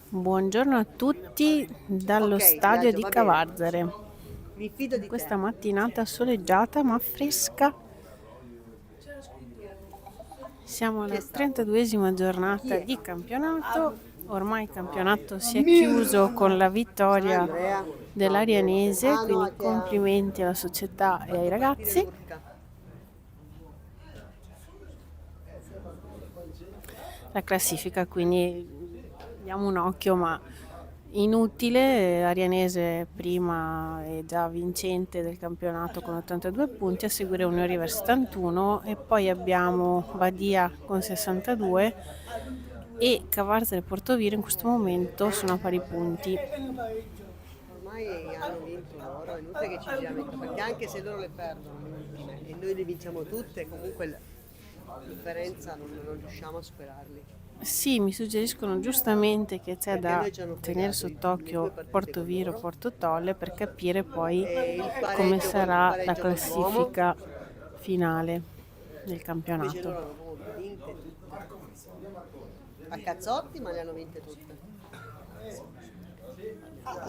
Buongiorno a tutti dallo stadio di Cavarzere. Mi fido di Questa te. mattinata soleggiata ma fresca. Siamo alla 32esima giornata di campionato. Ormai il campionato si è chiuso con la vittoria Andrea. dell'Arianese, Ah no, quindi complimenti alla società e ai ragazzi. La classifica, quindi diamo un occhio, ma inutile. Arianese prima è già vincente del campionato con 82 punti, a seguire Unione 71 e poi abbiamo Badia con 62 e Cavarzere e Portoviro in questo momento sono a pari punti. Ormai hanno vinto loro, è inutile che ci giriamo intorno, perché anche se loro le perdono le ultime e noi le vinciamo tutte, comunque la differenza non riusciamo a superarli. Sì, mi suggeriscono giustamente che c'è Perché a da noi ci hanno tenere fregato le due sott'occhio partite con Portoviro, loro. Porto Tolle per capire poi E come il sarà la pareggio con Como, classifica finale del invece loro campionato. hanno proprio vinte tutte. A cazzotti, ma le hanno vinte tutte.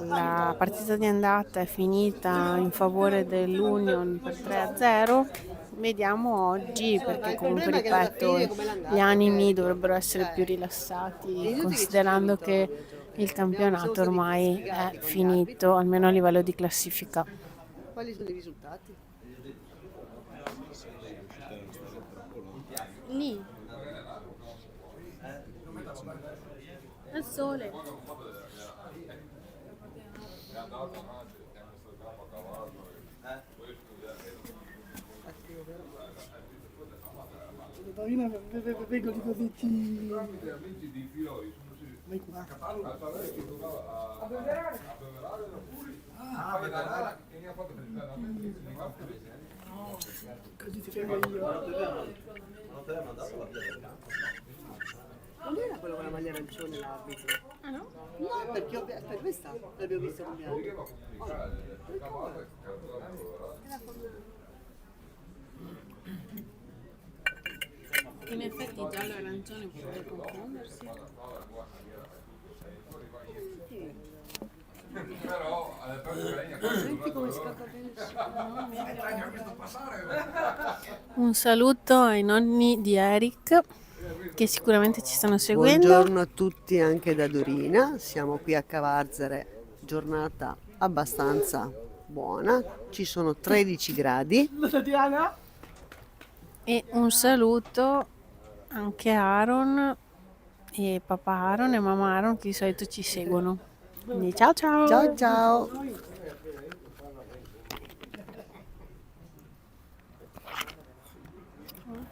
La partita di andata è finita in favore dell'Union per 3-0. Vediamo oggi Ma perché il comunque problema è che non sa finire ripeto come gli l'andata, animi ok? dovrebbero essere più Cioè, è rilassati inutile che ci giriamo considerando che intorno a gioco. il Siamo campionato stati ormai è sfigati con gli finito, arbitri. almeno a livello di classifica. Quali sono i risultati? Lì, al sole. Prima vengo di così ti... Vai qua. Così ti frego io. Non era quello con la maglia arancione l'arbitro? Ah no? No, perché aspetta, questa l'abbiamo vista con bianco. Oh, che cavolo. In effetti giallo e arancione potrebbe confondersi. Senti come scappa bene il Un saluto ai nonni di Eric che sicuramente ci stanno seguendo. Buongiorno a tutti anche da Dorina, siamo qui a Cavarzere, giornata abbastanza buona, ci sono 13 gradi. Tatiana? E un saluto anche a Aaron e papà Aaron e mamma Aaron che di solito ci seguono. Quindi ciao Ciao ciao! ciao!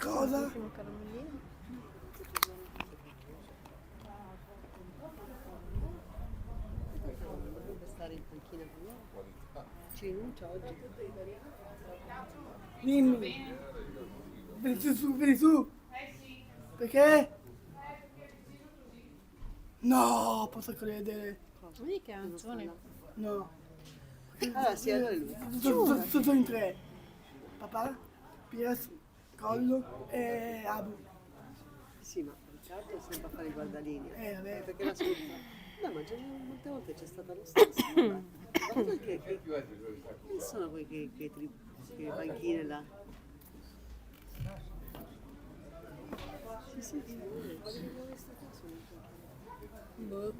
Cosa? Dovrebbe stare in panchina con loro. Ci rinuncia oggi. Dimmi. Vieni su. Perché? No, posso credere. Vedi che arancione. No. Allora sì, allora è lui. Sono in tre. Papà, Piers, Collo e Abu. Sì, ma Riccardo è sempre a fare il guardalinea. Vabbè. Perché la sfrutta. No, ma già molte volte c'è stata lo stesso. Guarda che sono quei panchine là? Sì, sì, sì. Quando abbiamo visto qua sono Boh.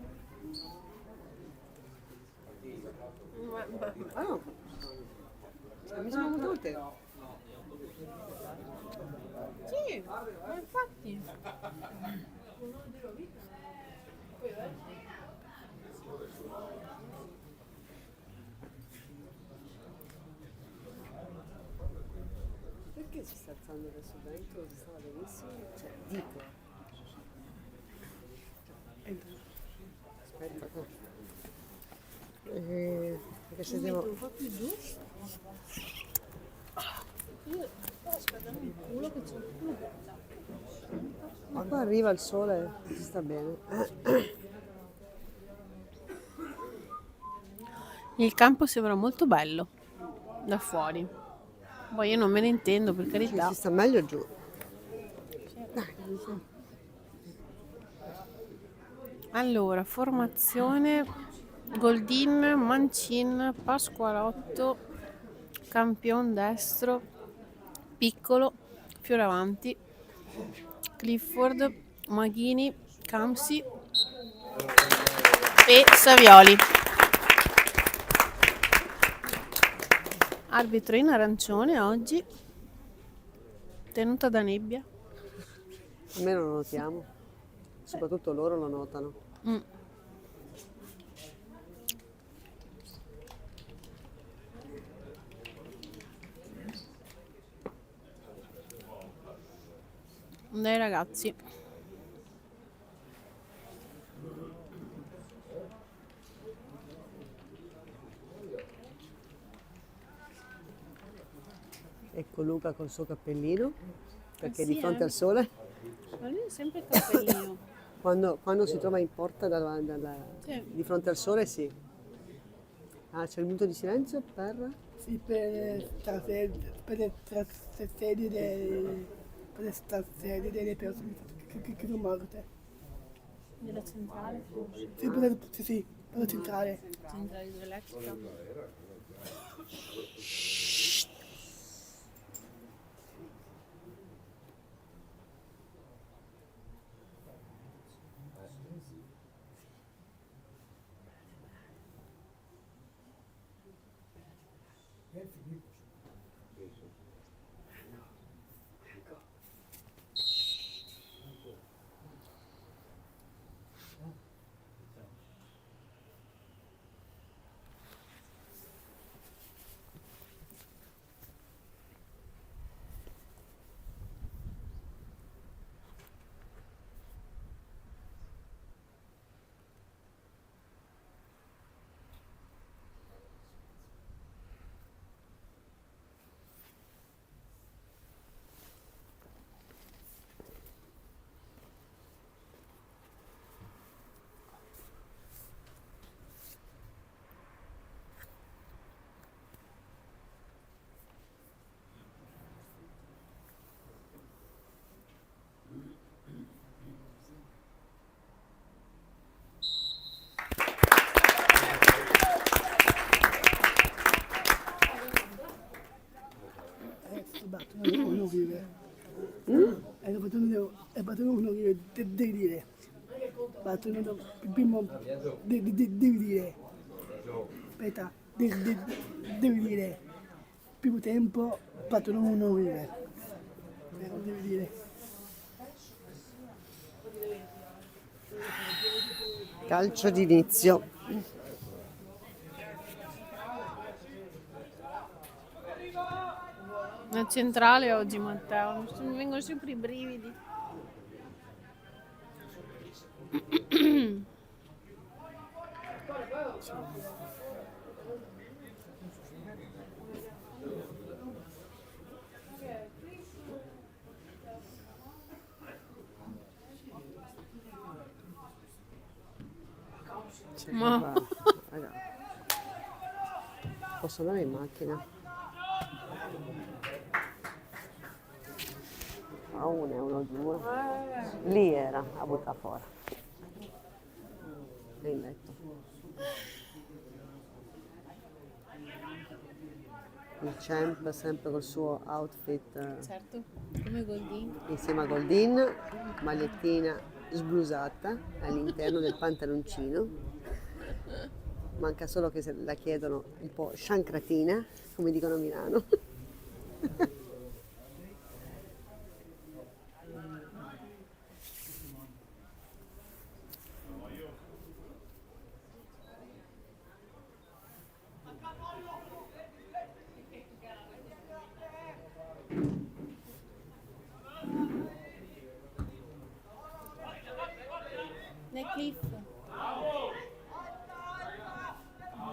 Ah no, mi sono molte volte. Sì, ma infatti. Perché si sta alzando adesso il vento? Si stava benissimo? Cioè, dico. Aspetta. Perché se devo... Un po' più giù. Io aspetta il culo che c'è un culo. Ma qua arriva il sole, si sta bene. Il campo sembra molto bello da fuori. Poi io non me ne intendo, per Sì, carità. si sta meglio giù. Dai, Allora, formazione: Goldin, Mancin, Pasqualotto, Campion destro, Piccolo, Fioravanti, Clifford, Maghini, Camsi e Savioli. Arbitro in arancione oggi, tenuta da nebbia. Almeno lo notiamo, soprattutto loro lo notano. Dai ragazzi. Ecco Luca col suo cappellino, perché sì, di fronte al sole, Ma lui è sempre il cappellino. quando si trova in porta Sì. di fronte al sole, sì. Ah, c'è il minuto di silenzio per... Sì, per le trassedie delle persone che sono morte. Della centrale, forse. Sì, per la centrale. Centrale idroelettrica. Battono uno vive. Battono uno vive, devi dire. Battono il primo, devi dire. Aspetta, devi dire. Primo tempo, battono uno vive. Devi dire. Calcio d'inizio. La centrale oggi, Matteo. Mi vengono sempre i brividi. Ma Raga. Posso andare in macchina? A 1, 2. Lì era, a buttare fuori. È in letto. Il champ sempre col suo outfit certo, come Goldin. insieme a Goldin, magliettina sblusata all'interno del pantaloncino. Manca solo che se la chiedono un po' sciancratina, come dicono a Milano. The Cliff.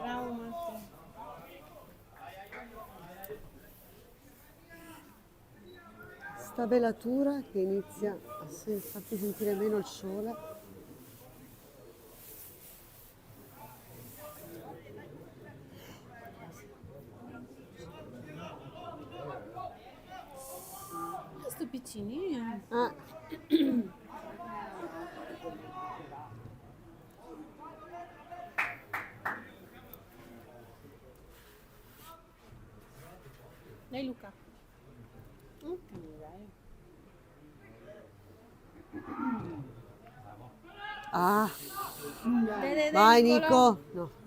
Bravo Matteo. Sta velatura che inizia a farti sentire meno il sole. Questo piccinino. Ah, Dai Luca. Che miseria. Ah, Dai, vai Nicola. Nico. No.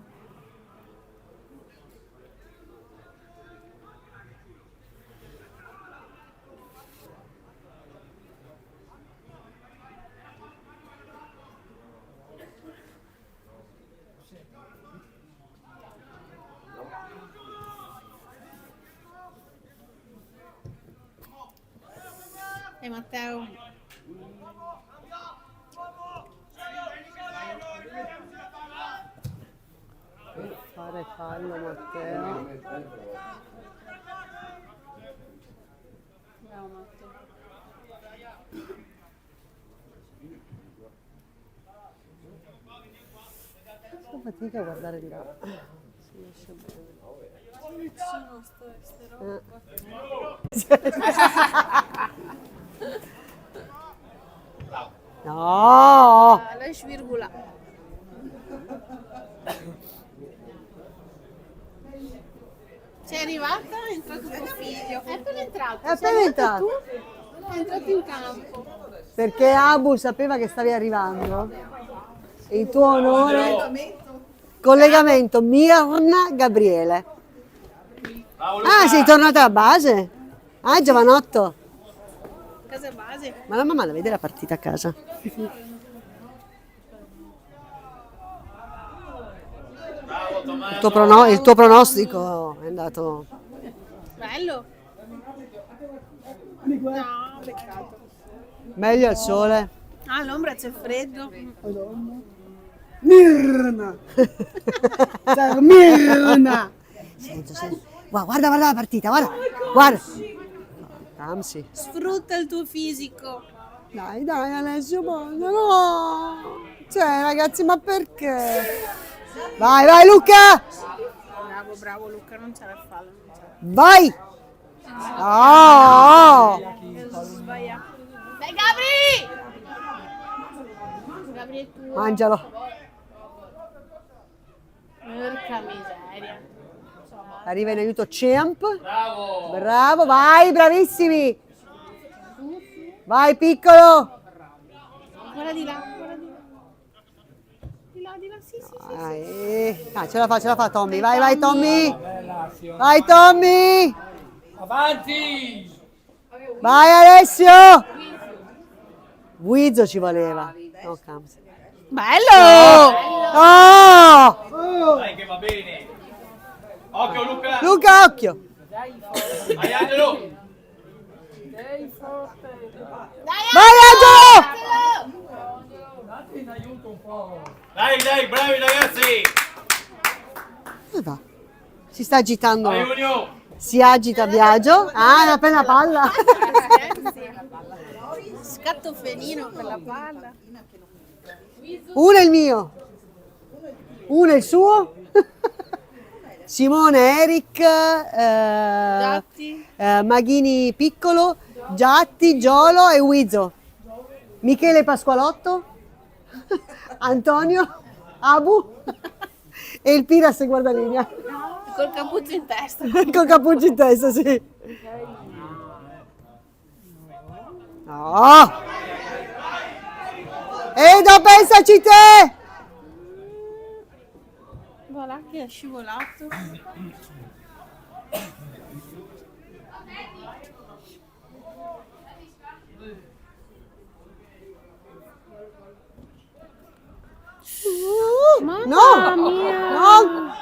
Matteo. Fare fallo Matteo. Bravo Matteo. Faccio fatica a guardare di là. Si riesce bene. Vicino ste robe qua. No! Lasci virgola. Sei arrivata? È entrato tuo figlio. È appena entrato. È appena entrato. È entrato in campo. Perché Abu sapeva che stavi arrivando. In tuo onore. Collegamento Mirna Gabriele. Ah, sei tornata a base? Ah, giovanotto. Casa base. Ma la mamma la vede la partita a casa? Il tuo pronostico è andato. Bello. No, peccato. Meglio al sole. Ah, all'ombra c'è freddo. Madonna. Mirna! Cioè, Mirna! Sento. Guarda la partita, guarda. Camsi. Sfrutta il tuo fisico. Dai, Alessio, no! Cioè, ragazzi, ma perché? Vai, Luca! Bravo Luca, non ce la fa. Vai! Oh! Sbagliato. Dai Gabri! Gabri è tuo. Mangialo. Porca miseria. Arriva in aiuto Champ. Bravo, vai, bravissimi. Vai, piccolo. Guarda di là, guarda di là. Di là, sì. Ce la fa Tommy. Vai, Tommy. Vai, Tommy. Avanti! Vai, Alessio. Guizzo ci voleva. No, Camps. Bello! Oh! Dai che va bene! Occhio Luca! Luca, occhio. Vai Angelo! Vai, Angelo. Date in aiuto un po'! Dai, bravi ragazzi! Dove va? Si sta agitando. Vai Unio! Si agita Biagio. Ah, è appena palla. Scatto felino per la palla. Uno è il mio. Uno è il suo. Simone, Eric, Gatti. Maghini piccolo, Giatti, Giolo e Guizzo. Michele Pasqualotto, Antonio, Abu e il Piras guardalinea. Col cappuccio in testa. Con cappuccio in testa, sì. No! Edo, pensaci te! Voilà che è scivolato. Mamma mia. No!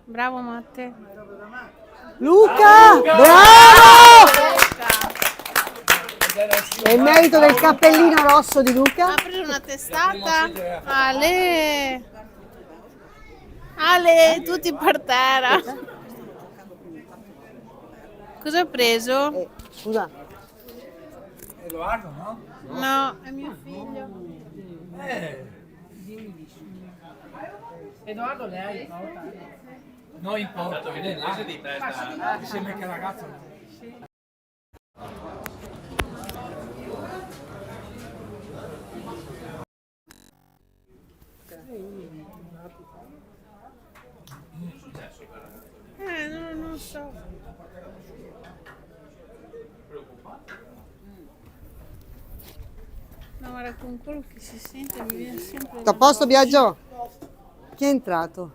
Bravo Matte. Luca! Bravo! È il merito del cappellino rosso di Luca. Ha preso una testata. Ale, tutti per terra. Cosa ha preso? Scusa, Edoardo, no? No, è mio figlio. Edoardo lei? No, in porto, vede là. Mi sembra che ragazzo. Non so. No, guarda, con quello che si sente mi viene sempre... Tutto a posto, Biagio? Chi è entrato?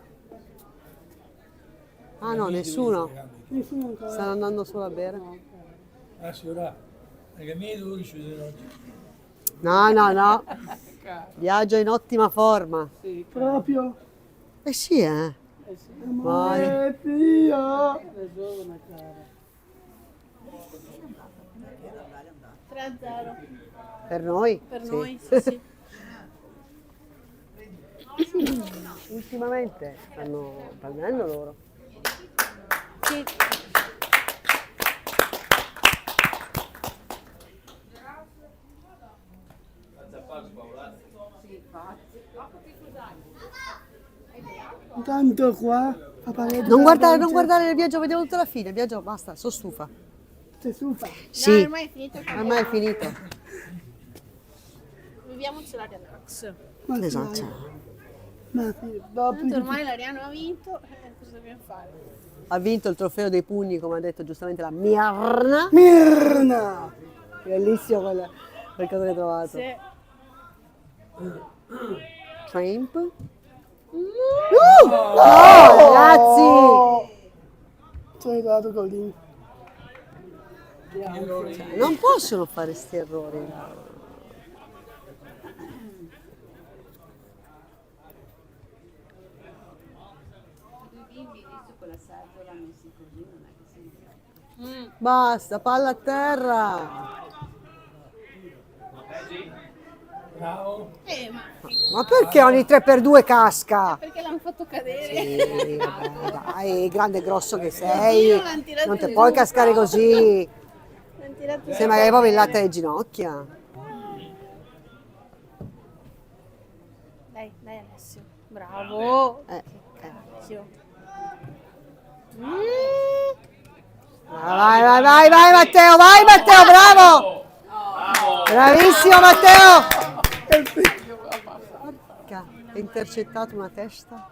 Ah no, nessuno. Nessuno ancora. Stanno andando solo a bere. Ah, sì, ora. Perché mi devo riuscire oggi. No, no, no. Biagio è in ottima forma. Proprio. Eh sì, eh. Amore Dio. 3-0 Per noi? per Sì. noi, sì, sì. Ultimamente stanno prendendo loro. Sì. Intanto qua fa pareggiare. Non guardare il Biagio, vedevo tutta la fine. Biagio, basta, sono stufa. Sei stufa. Sì, No, ormai è finito il ormai è campionato. finito. Viviamoci la relax. Ma sì, Esatto. dai. Ma sì, dopo Tanto ormai l'Ariano ha vinto, cosa dobbiamo fare? Ha vinto il trofeo dei pugni, come ha detto giustamente la Mirna. Mirna. Bellissimo quel cosa che hai trovato. Se... Tramp. No, ragazzi! Ci hai dato Goldin. Non possono fare questi errori. Basta, palla a terra. Bravo. Ma perché ogni 3x2 casca? Perché l'hanno fatto cadere? Sì, vabbè, dai, grande e grosso che sei. l'hanno tirato Non ti giù, puoi cascare così. L'hanno tirato Sembra che hai proprio il latte alle ginocchia. Dai, dai Alessio. Bravo. Alessio. Vai Matteo, bravo! Bravissimo Matteo! Porca, hai intercettato una testa?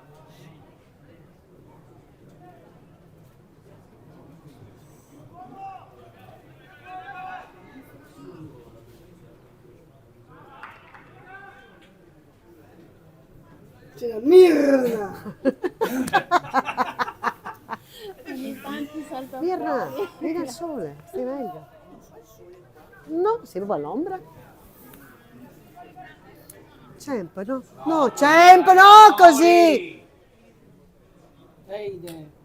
C'è la Mirna. Ogni tanto salta Mirna, fuori. vieni al sole, stai meglio. No, sei proprio all'ombra. Cemp, no? No, Cemp, no così!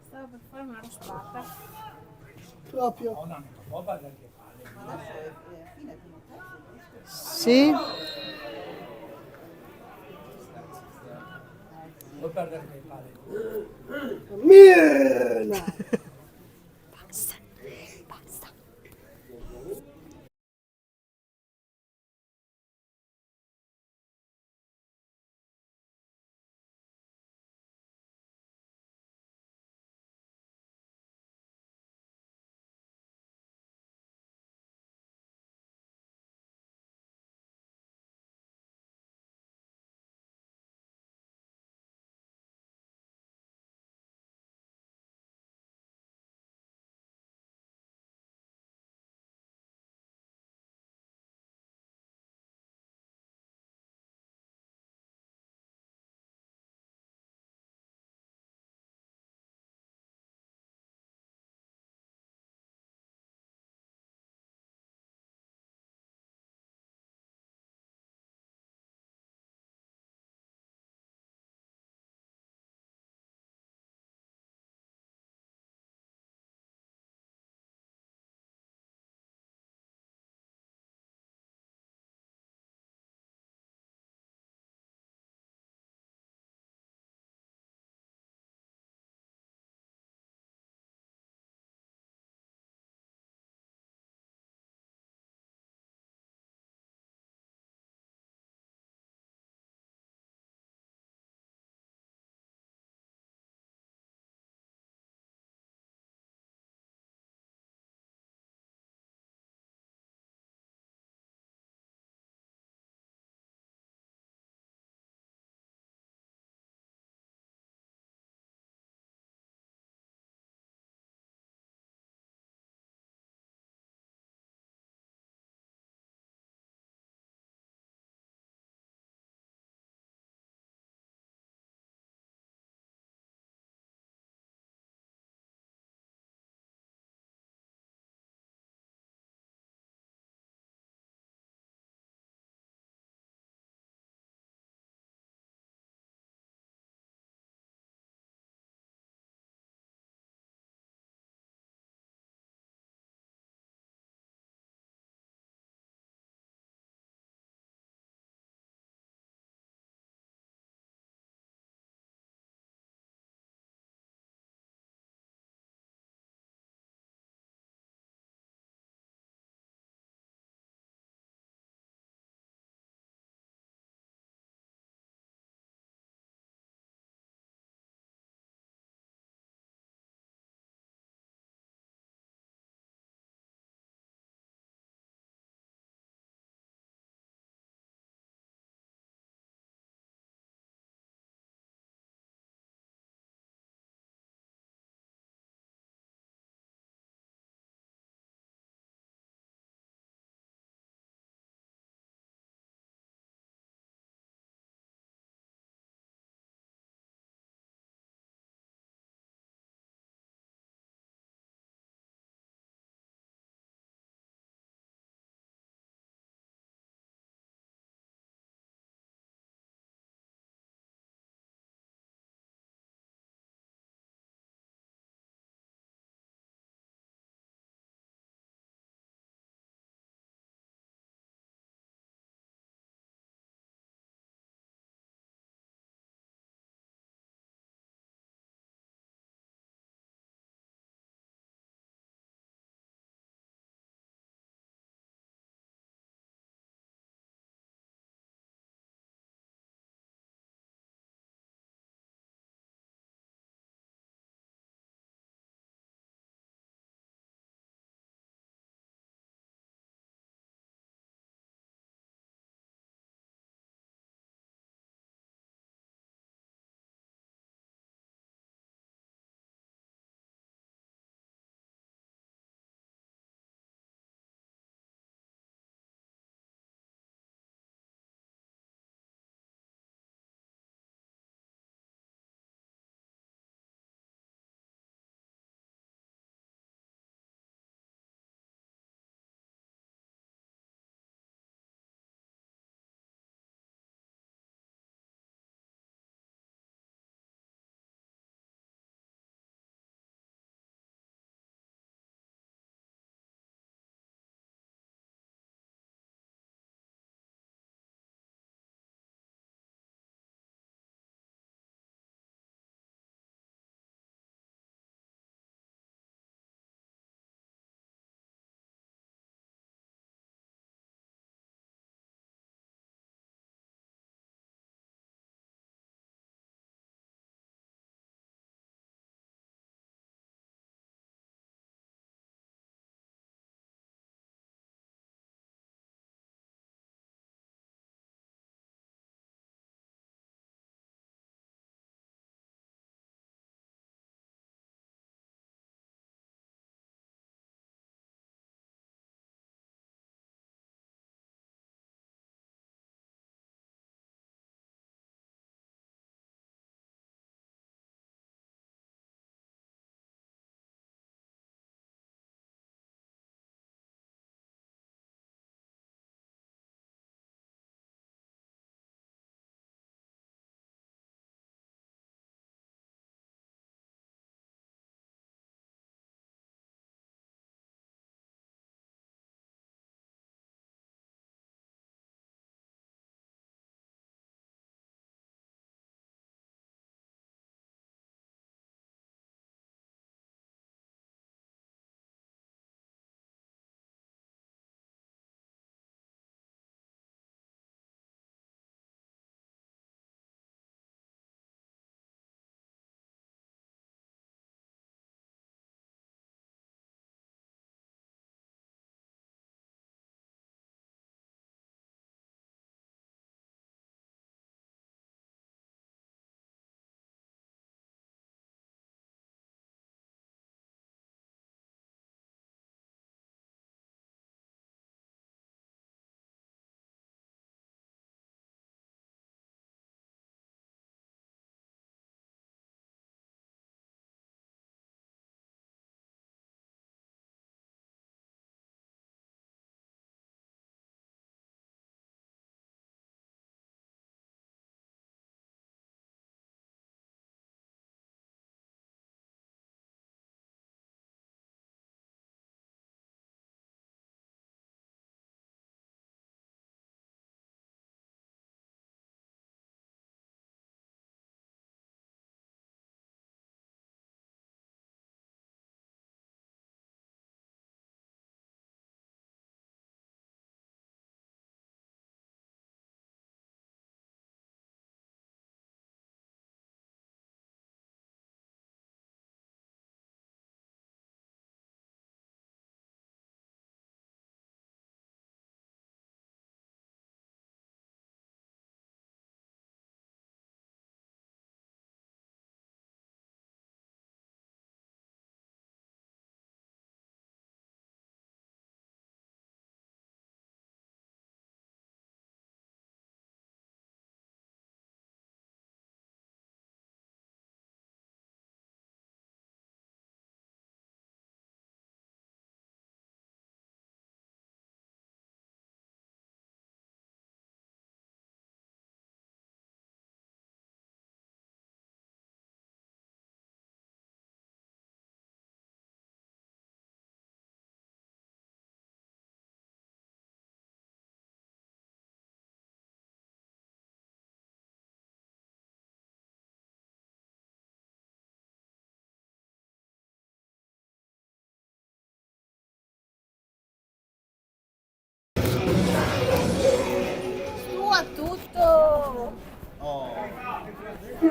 Stavo per fare una rospata. Proprio. Oh, no, non può guardare che palle. Sì? Puoi perdere che palle. Mirna.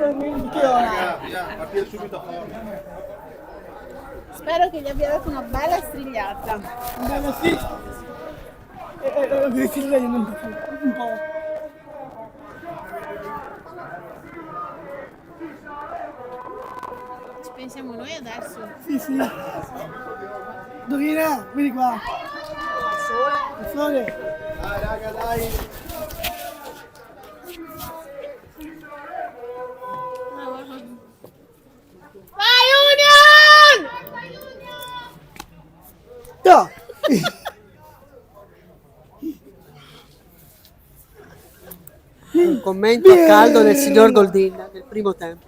Che ora? Bisogna partire subito fuori. Spero che gli abbia dato una bella strigliata. Bene, sì. Devi tirare un po'. Ci pensiamo noi adesso. Sì, sì. Dorina, vieni qua. Il sole. Dai, raga, dai. Vai Union! No. Un commento a caldo del signor Goldin del primo tempo.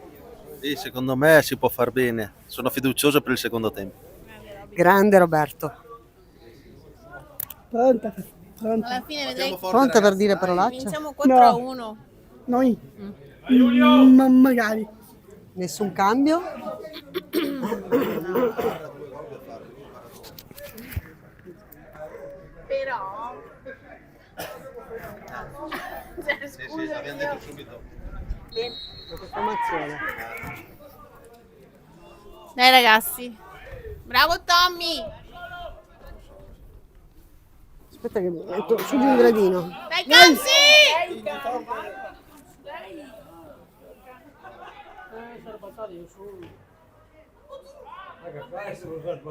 Sì, secondo me si può far bene. Sono fiducioso per il secondo tempo. Grande Roberto. Pronta. Pronta. Alla fine vedrai che Pronta per dire parolacce? vinciamo 4-1. Noi? Magari. Nessun cambio? Però Sì, l'abbiamo detto subito. Formazione. dai ragazzi. Bravo Tommy! Aspetta che metto su di un gradino. Dai Camsi!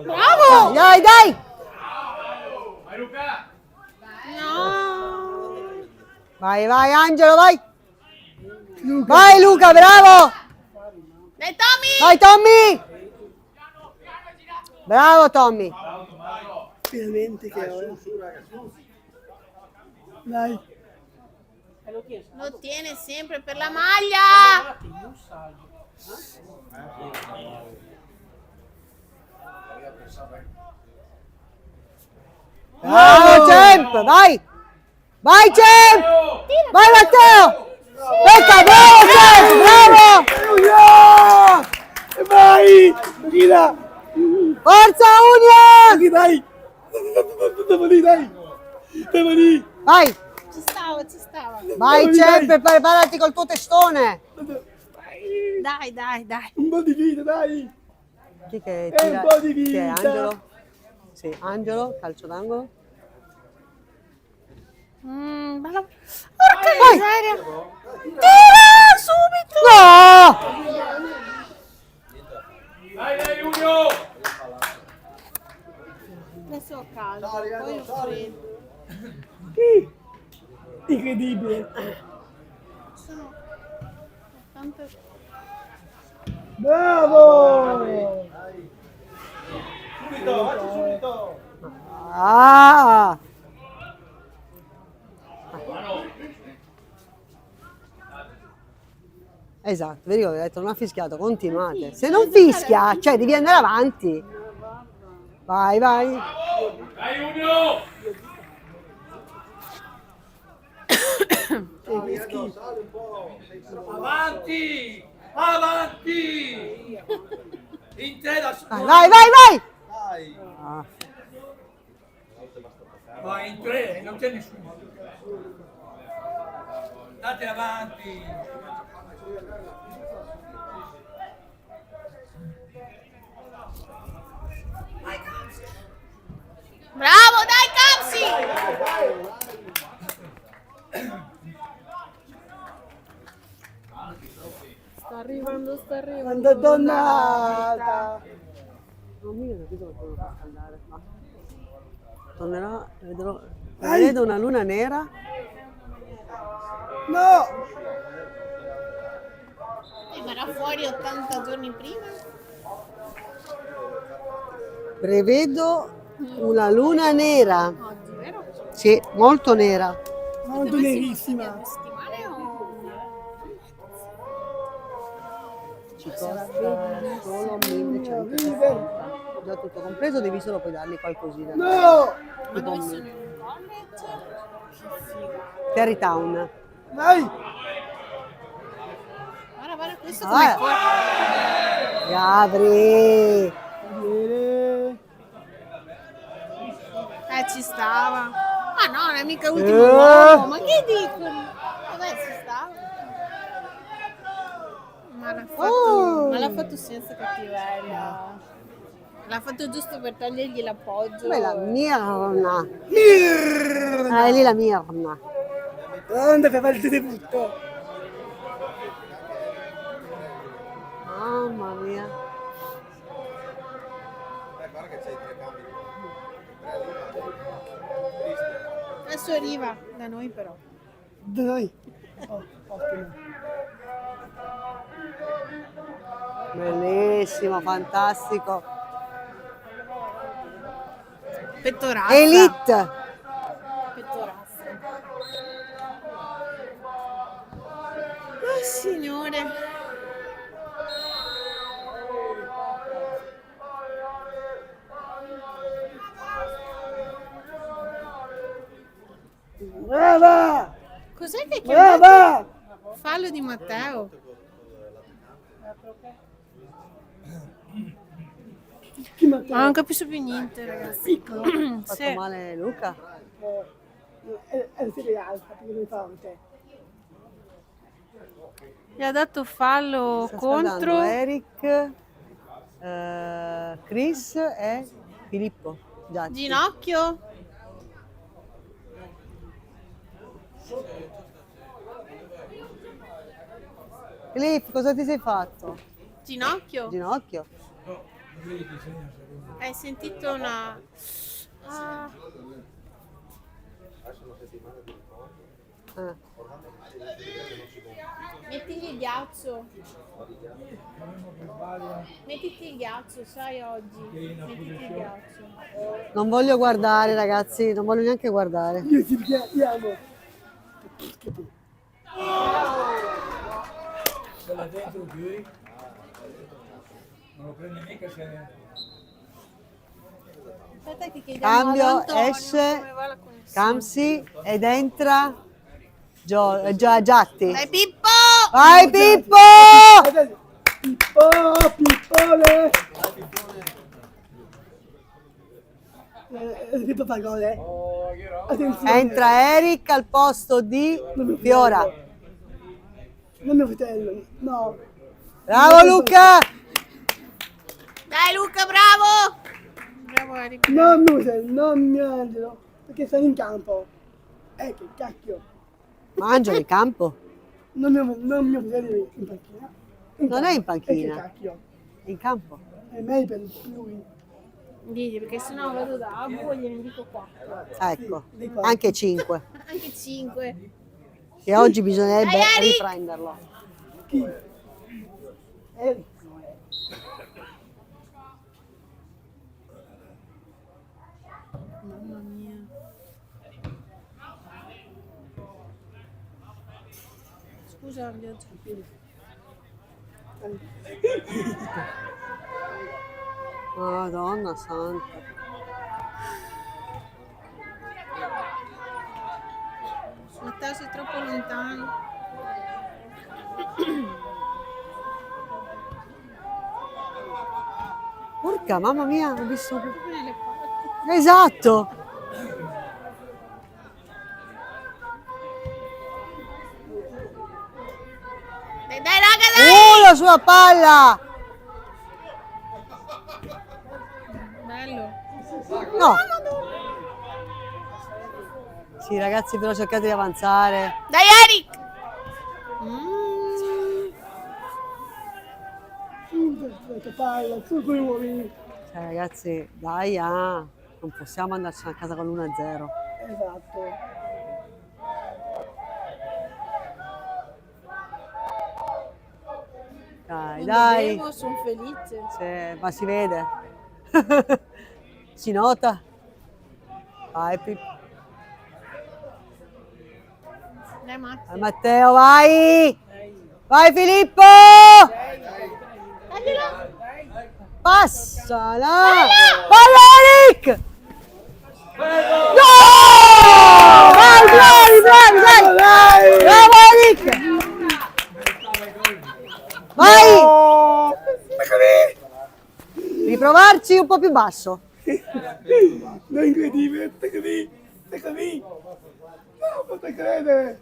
Bravo! Dai, dai! No! Vai, vai Angelo, vai! Vai Luca, bravo! Dai Tommy! Vai Tommy! Bravo Tommy! Finalmente che ora. Dai. Lo tiene sempre per la maglia! Bravo Cemp, vai! Vai Cemp! Vai Matteo! Becca, bravo Cemp, bravo! E vai! Dorina! Forza Union! Dai, dai! Devo lì, dai! Devo lì! Vai! Ci stava, ci stava. Vai Cemp, preparati col tuo testone! Dai, dai, dai. Un po' di vita, dai! Chi che E tira? un po' di Chi è vita! Angelo? Sì, Angelo, calcio d'angolo. Bella... Porca Vai. miseria! Tira subito! No! Dai, Julio! Adesso ho caldo, poi ho freddo. Incredibile! Sono tante... Bravo! Subito, facci subito. Ah! Esatto, vedi come ho detto, non ha fischiato, continuate. Se non fischia, cioè devi andare avanti. Vai, vai. Dai, Julio! Avanti! Avanti! In te da Vai, vai, vai, vai! Dai. Ah. Vai in tre, non c'è nessuno. Andate avanti. Bravo, dai Camsi! Sta arrivando, sta arrivando. Quando donnata! Non mi ho capito come fa a andare. Tornerà, vedrò. Dai. Vedo una luna nera. No! Verrà fuori 80 giorni prima? Prevedo una luna nera. Oggi, vero? Sì, molto nera. Molto nerissima! Settimane o... Ci costa solo 1160. Già tutto compreso, devi solo poi dargli qualcosina. No! Ma dove sono in college? Terrytown. Dai! Guarda, guarda questo come corre. Gabri! Bene! Ci stava. Ma no, non è mica l'ultimo uomo. Ma che dicono? Vabbè, ci stava. Oh! ma l'ha fatto senza cattiveria. L'ha fatto giusto per togliergli l'appoggio. Quella Mirna. Mirna! È lì la Mirna. Pronta per fare il debutto. Mamma mia. Adesso arriva da noi però. Da noi. Oh, ottimo. Bellissimo, fantastico. Pettorazza. Elite. Pettorazza. Oh signore. Brava! Cos'è che chiamato? Brava! Fallo di Matteo. Chi Matteo? Ma non capisco più niente, ragazzi. Ha fatto Sì. male Luca. È il serie alta, perché non fa te. Gli ha dato fallo Sta contro. scaldando Eric, Chris e Filippo. Giatti. Ginocchio. Filippo, cosa ti sei fatto? Ginocchio. Ginocchio? Hai sentito una. Ah, Ah. mettigli il ghiaccio. Mettiti il ghiaccio, sai oggi. Mettiti il ghiaccio. Non voglio guardare, ragazzi, non voglio neanche guardare. Io ti amo. Se là dentro qui non lo prende mica se... Aspetta che chiediamo Cambio, ad Antonio esce, come va la connessione. Camsi ed entra Giatti. Dai Pippo! Vai Pippo! Pippone! Pippo fa gol, eh? Attenzione. Entra Eric al posto di Fiora. Non mio fratello, no. Bravo Luca! Dai Luca, bravo! Bravo Eric. Non mio fratello, non mio angelo, perché sono in campo. Che cacchio. Mangia in campo. Non mio fratello in panchina. Non è in Che panchina, cacchio. in campo. È meglio per lui. Digli, perché sennò vado da Abu e gliene dico 4. Ecco, anche 5. Anche 5. Che oggi bisognerebbe Dai, Eric! riprenderlo. Chi? Eric. Mamma mia. Scusa, viaggio. Madonna santa. Matteo sei troppo lontano. Porca, mamma mia, ho visto... Proprio nelle palle. Esatto! Dai raga, dai! La sua palla! Bello. No! Sì ragazzi, però cercate di avanzare. Dai Eric! Che palla, su quei uomini. Cioè ragazzi, dai, non possiamo andarci a casa con l'1-0. Esatto. Dai, Quando dai. bevo sono felice. Sì, ma si vede. Si nota. Vai, Dai Matteo. vai, Matteo, vai! Vai Filippo! Daglielo. Passala! Palla Eric! No! Vai, bravi, bravi! Bravo Eric! Vai! Riprovarci un po' più basso. No, incredibile, te così. No, posso credere.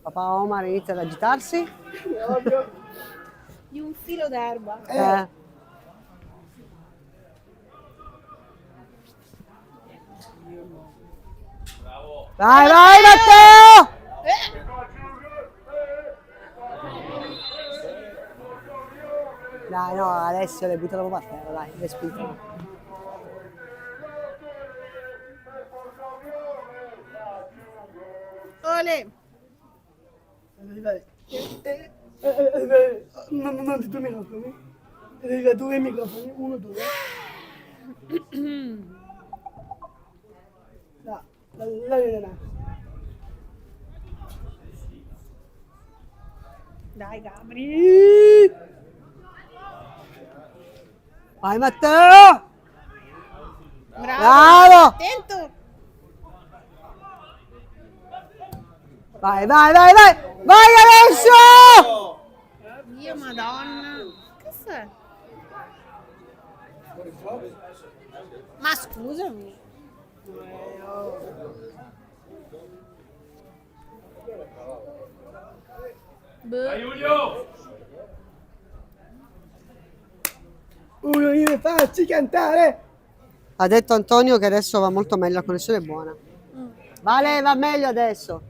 Papà Omar inizia ad agitarsi. Ovvio. Di un filo d'erba. Vai, vai Matteo! Dai, no, Alessio l'hai buttato proprio a terra, dai, l'hai spinto. Ole! Vai. Non di 2 microfoni. Arriva 2 microfoni, 1, 2. La Elena. Dai Gabri! Vai Matteo! Bravo! Bravo! Attento! Vai, vai, vai, vai! Vai Alessio! Dio madonna! Che sei? Ma scusami! Dai Giulio! Uno io facci cantare. Ha detto Antonio che adesso va molto meglio, la connessione è buona. Vale, va meglio adesso.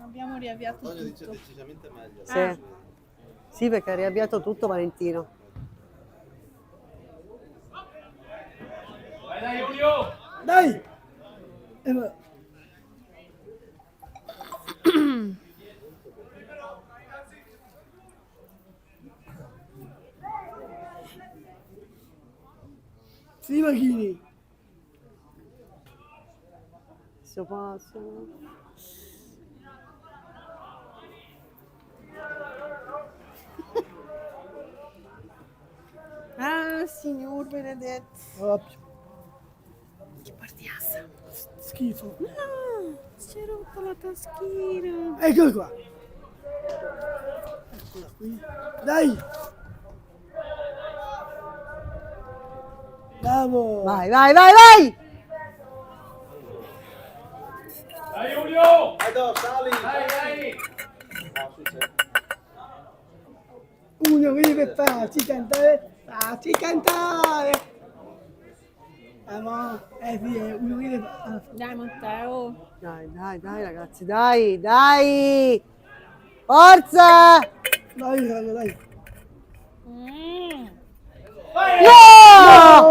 Abbiamo riavviato Antonio dice tutto. decisamente meglio. Sì. Sì, perché ha riavviato tutto Valentino. Vai dai Giulio! Dai. Va. Sì, Machini. Se posso. Ah, signor benedetto. Proprio. Che partiassa. Schifo. No, si è rotta la taschina. Eccolo qua. Eccola qui. Dai. Bravo. Vai, vai, vai, vai! Dai Giulio! Vai do, sali! Dai, dai! Uno deve farci cantare. Facci cantare. Ma sì, uno deve fare. Dai Matteo. Dai, dai, dai ragazzi, dai, dai! Forza! Dai, raga, dai. Mm. No!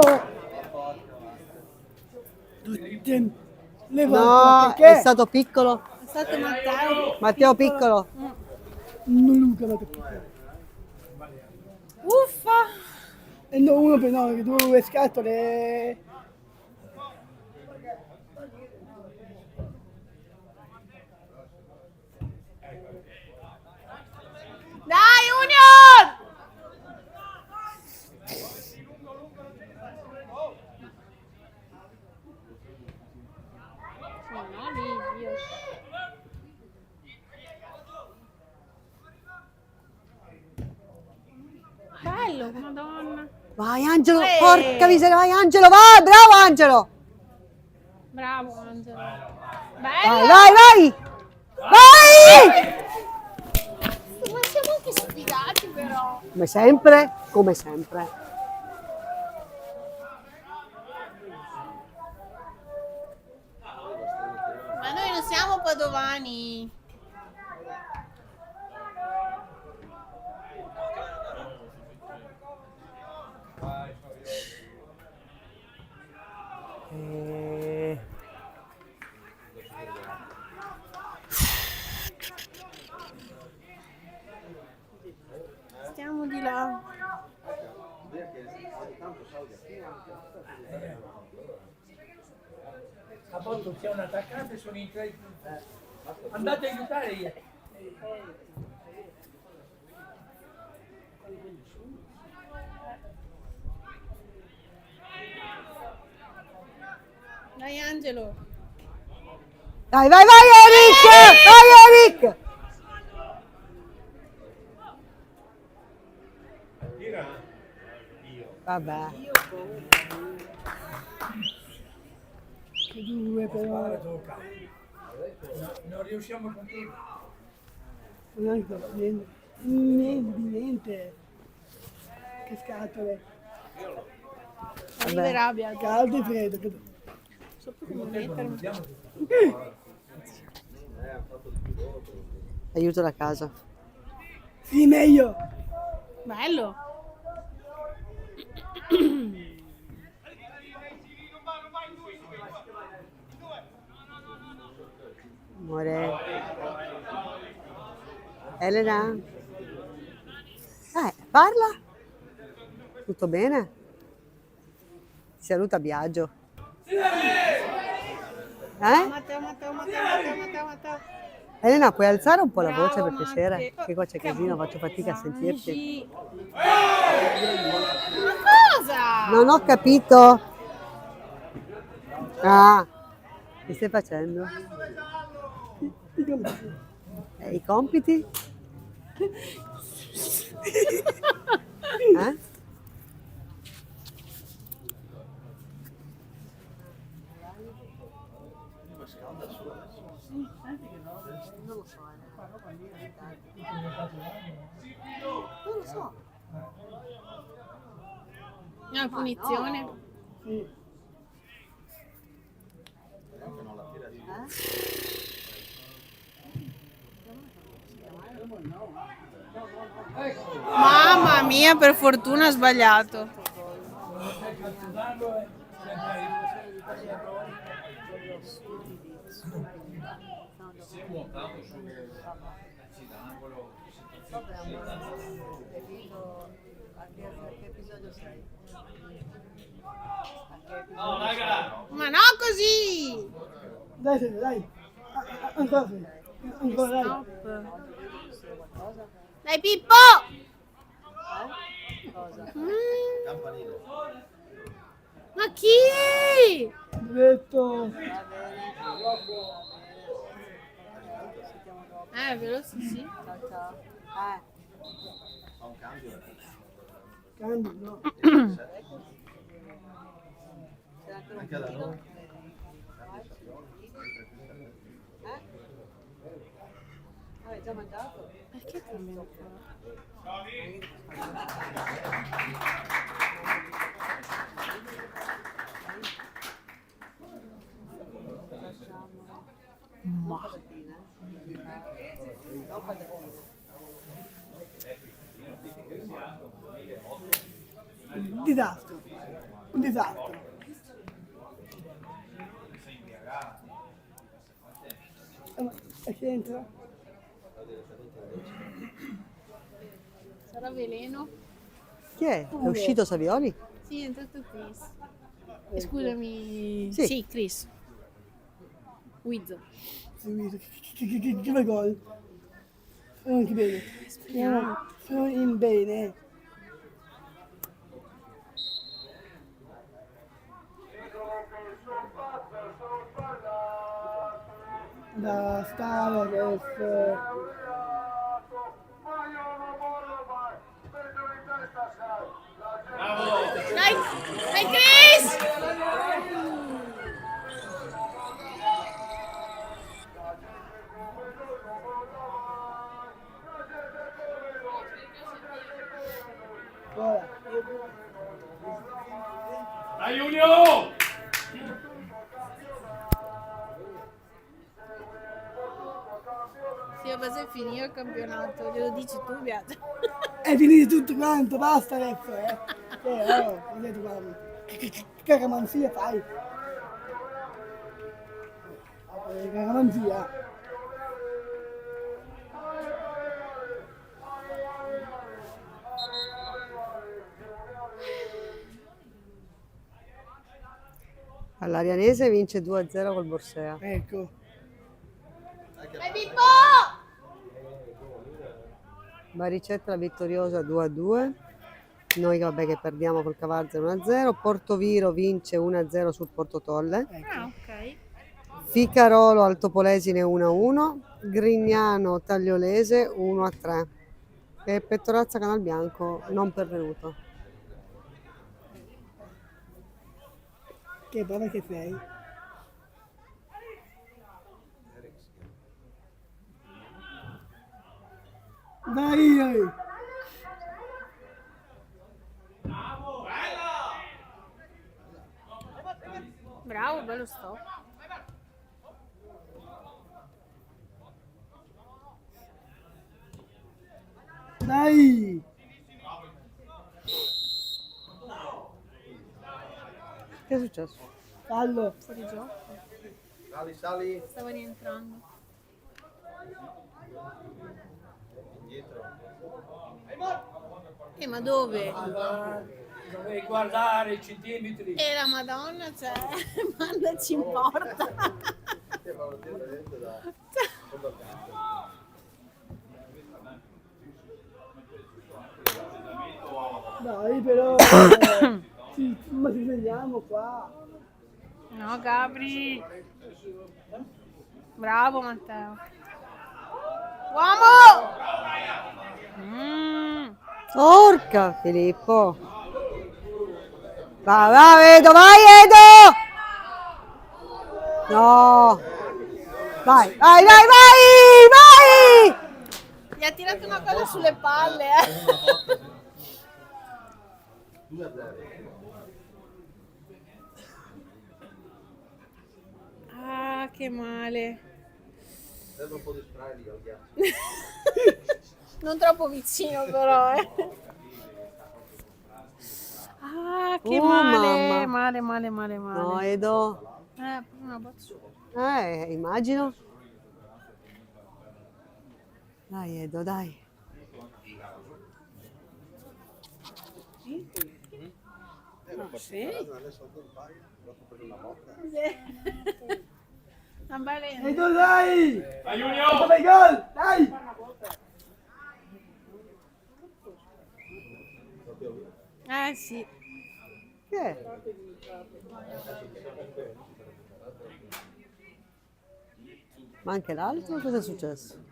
Le No, volte è perché? stato piccolo. È stato Matteo. Matteo piccolo. Non Luca, ma perché? Uffa. E no, uno per no, che due scatole. Dai Union! No, lì, Dio. Bello, madonna. Vai Angelo, Eh. porca miseria, vai Angelo, vai, bravo Angelo! Bravo Angelo. Vai, Bello. vai, vai! Vai! Ma siamo anche sfigati però. Come sempre, come sempre. Ma noi non siamo padovani. Eh, Stiamo di là. A volte c'è un attaccante e sono in tre. Andate a aiutare io. Dai Angelo. Vai, vai, vai Eric! Vai Eric! Vabbè. Che due però. Non riusciamo a controllare. Neanche da niente. Niente. Che scatole. Arriverà Biagio. Caldo e freddo. So più come mettermi. Aiuto da casa. Sì, meglio. Bello. Amore. Elena? Parla? Tutto bene? Ti saluta Biagio. Matteo. Elena, puoi alzare un po' la voce per Bravo, piacere? Matteo. Che qua c'è casino, faccio fatica a sentirti. Ma cosa? Non ho capito. Ah, che stai facendo? I compiti? Eh? Non lo so, non lo so. Una punizione. Sì. Mamma mia, per fortuna ha sbagliato. No, raga! Ma no così! Dai, Fede, dai. Ancora, Fede. Ancora, dai. Stop. Dai Pippo! Mm. Ma chi? Detto. Veloce sì. Cambio, no. Hai già mangiato? Perché cambia ancora? Ma Disastro. Un disastro. E che entra? sarà veleno? Chi è? È uscito Savioli? Sì, è entrato Chris. Scusami. Sì. Sì, Chris. Wiz. Che fai gol? Sono anche bene. Sono in bene. Da Stavares. Dai, dai Chris! Guarda. Dai Giulio! Sì, a base finire il campionato, glielo dici tu, Beata. È finito tutto quanto, basta adesso, vedete guarda. Che caramanzia fai? Caramanzia. All'Arianese vince 2-0 col Borsea. Ecco. Dai Pippo! Baricetta la vittoriosa 2-2. Noi vabbè che perdiamo col Cavarzia 1-0. Portoviro vince 1-0 sul Portotolle. Ah, ok. Ficarolo Altopolesine 1-1. Grignano Tagliolese 1-3. E Pettorazza Canalbianco non pervenuto. Che brava che sei. Dai! Bravo, bello stop. Dai! Che è successo? Fallo! Fuori gioco. Sali. Stava rientrando. Ma dove? Dovevi guardare i centimetri. La Madonna, cioè, mandaci in porta. Dai però! Sì, ma ci vediamo qua! No, Gabri. Bravo, Matteo. Uomo! Porca Filippo! Vai Edo, vai Edo! No! Vai! Gli ha tirato una cosa sulle palle, Ah, che male. Serve un po' di spray lì al ghiaccio. Non troppo vicino però, Ah, che male. mamma. Male. No Edo! Una battuta. Immagino. Dai Edo, dai. Sì? Non vale. E tu dai! Vai Junior! Dove gol? Dai! Sì. Che è? Ma anche l'altro? Cosa è successo?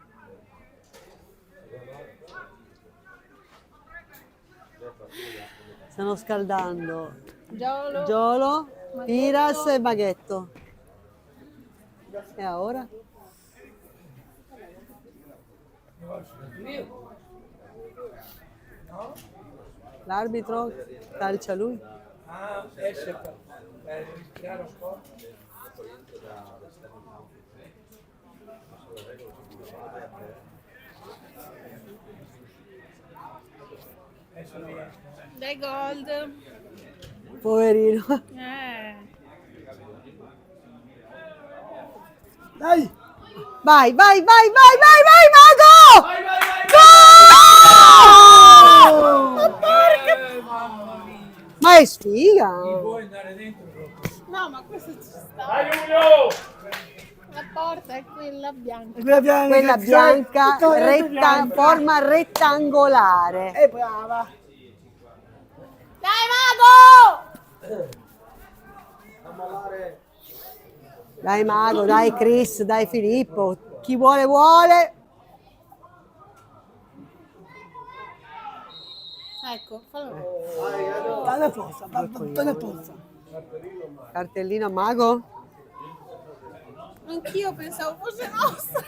Stanno scaldando Giolo. Giolo, Piras e Maghetto. E ora? L'arbitro calcia lui. Ah, esce per rischiare lo scopo. Dai gold. Poverino. Dai! Vai, Mago! Vai, vai, vai! Gol! Mamma mia! Ma è sfiga! Vuoi andare dentro proprio? No, ma questo ci sta. Vai Giulio! La porta è quella bianca. Quella bianca, Quella bianca, bianca. forma rettangolare. È brava! Dai, Mago! Dai Mago, dai Chris, dai Filippo. Chi vuole vuole. Ecco, fallo. Dalla posta, dalla posta. Cartellino a Mago. Anch'io pensavo fosse nostra.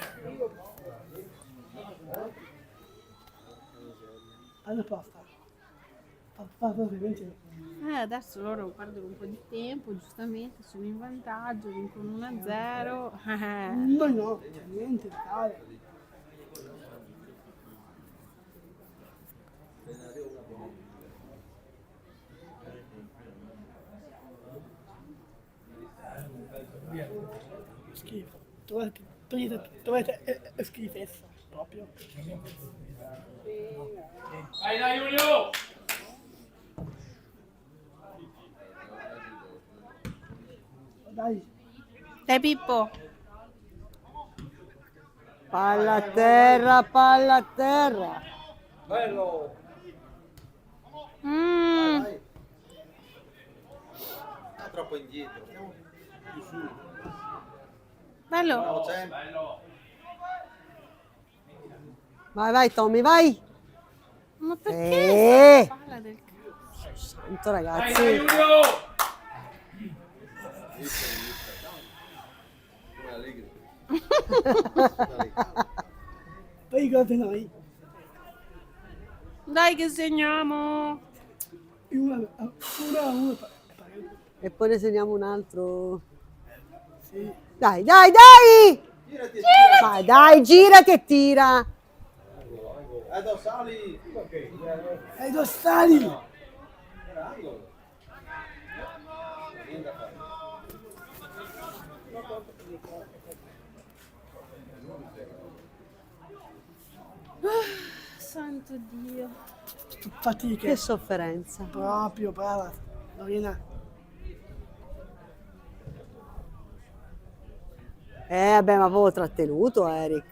Alla posta. Ovviamente. Adesso loro perdono un po' di tempo, giustamente, sono in vantaggio, vincono 1-0. No, niente, dai. Schifo. Dovete schifezza, proprio. Vai dai Giulio! Dai. Dai Pippo. Palla a terra, palla a terra. Bello! È troppo indietro. Siamo più su. Bello. Bravo, Sam. Bello! Vai Tommy, vai. Ma perché? Palla del cazzo. Santo Vai ragazzi. dai Giulio! Poi i gol di noi. Dai che segniamo! Una a uno. E poi ne segniamo un altro. Sì. Dai, dai, dai! Dai, girati e tira. Sali! Ai dossali! Santo Dio. Fatiche. Che sofferenza. Proprio, brava. Norina. Vabbè, ma avevo trattenuto, Eric.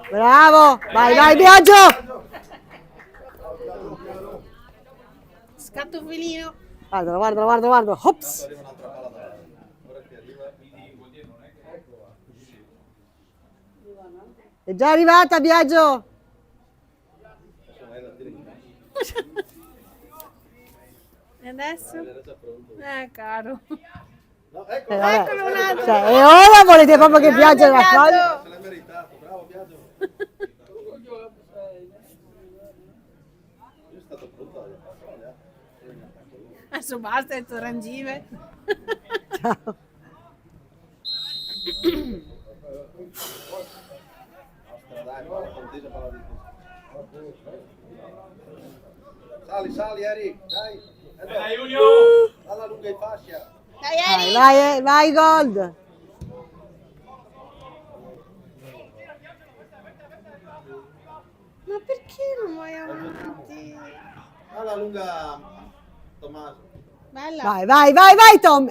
Bravo! Vai, vai, Biagio! Scatto felino. Guardalo, guardalo, guardalo, guardalo. Ops! È già arrivata, Biagio! E adesso? Caro. Vabbè. Eccolo un altro. Cioè, e ora volete proprio che Biagio la Biagio. faccia? Se l'hai meritato, bravo Biagio. Io sono stato pronto Adesso basta, è Torangive. Ciao. Dai, palla contesa, palla di Sali, sali Eric, dai. Dai Junior! Alla lunga in fascia. Dai, Vai, Eri. vai, vai, Gold! Ma perché non vai avanti? Alla lunga Tommaso. Bella. Vai, vai, vai, vai, Tom!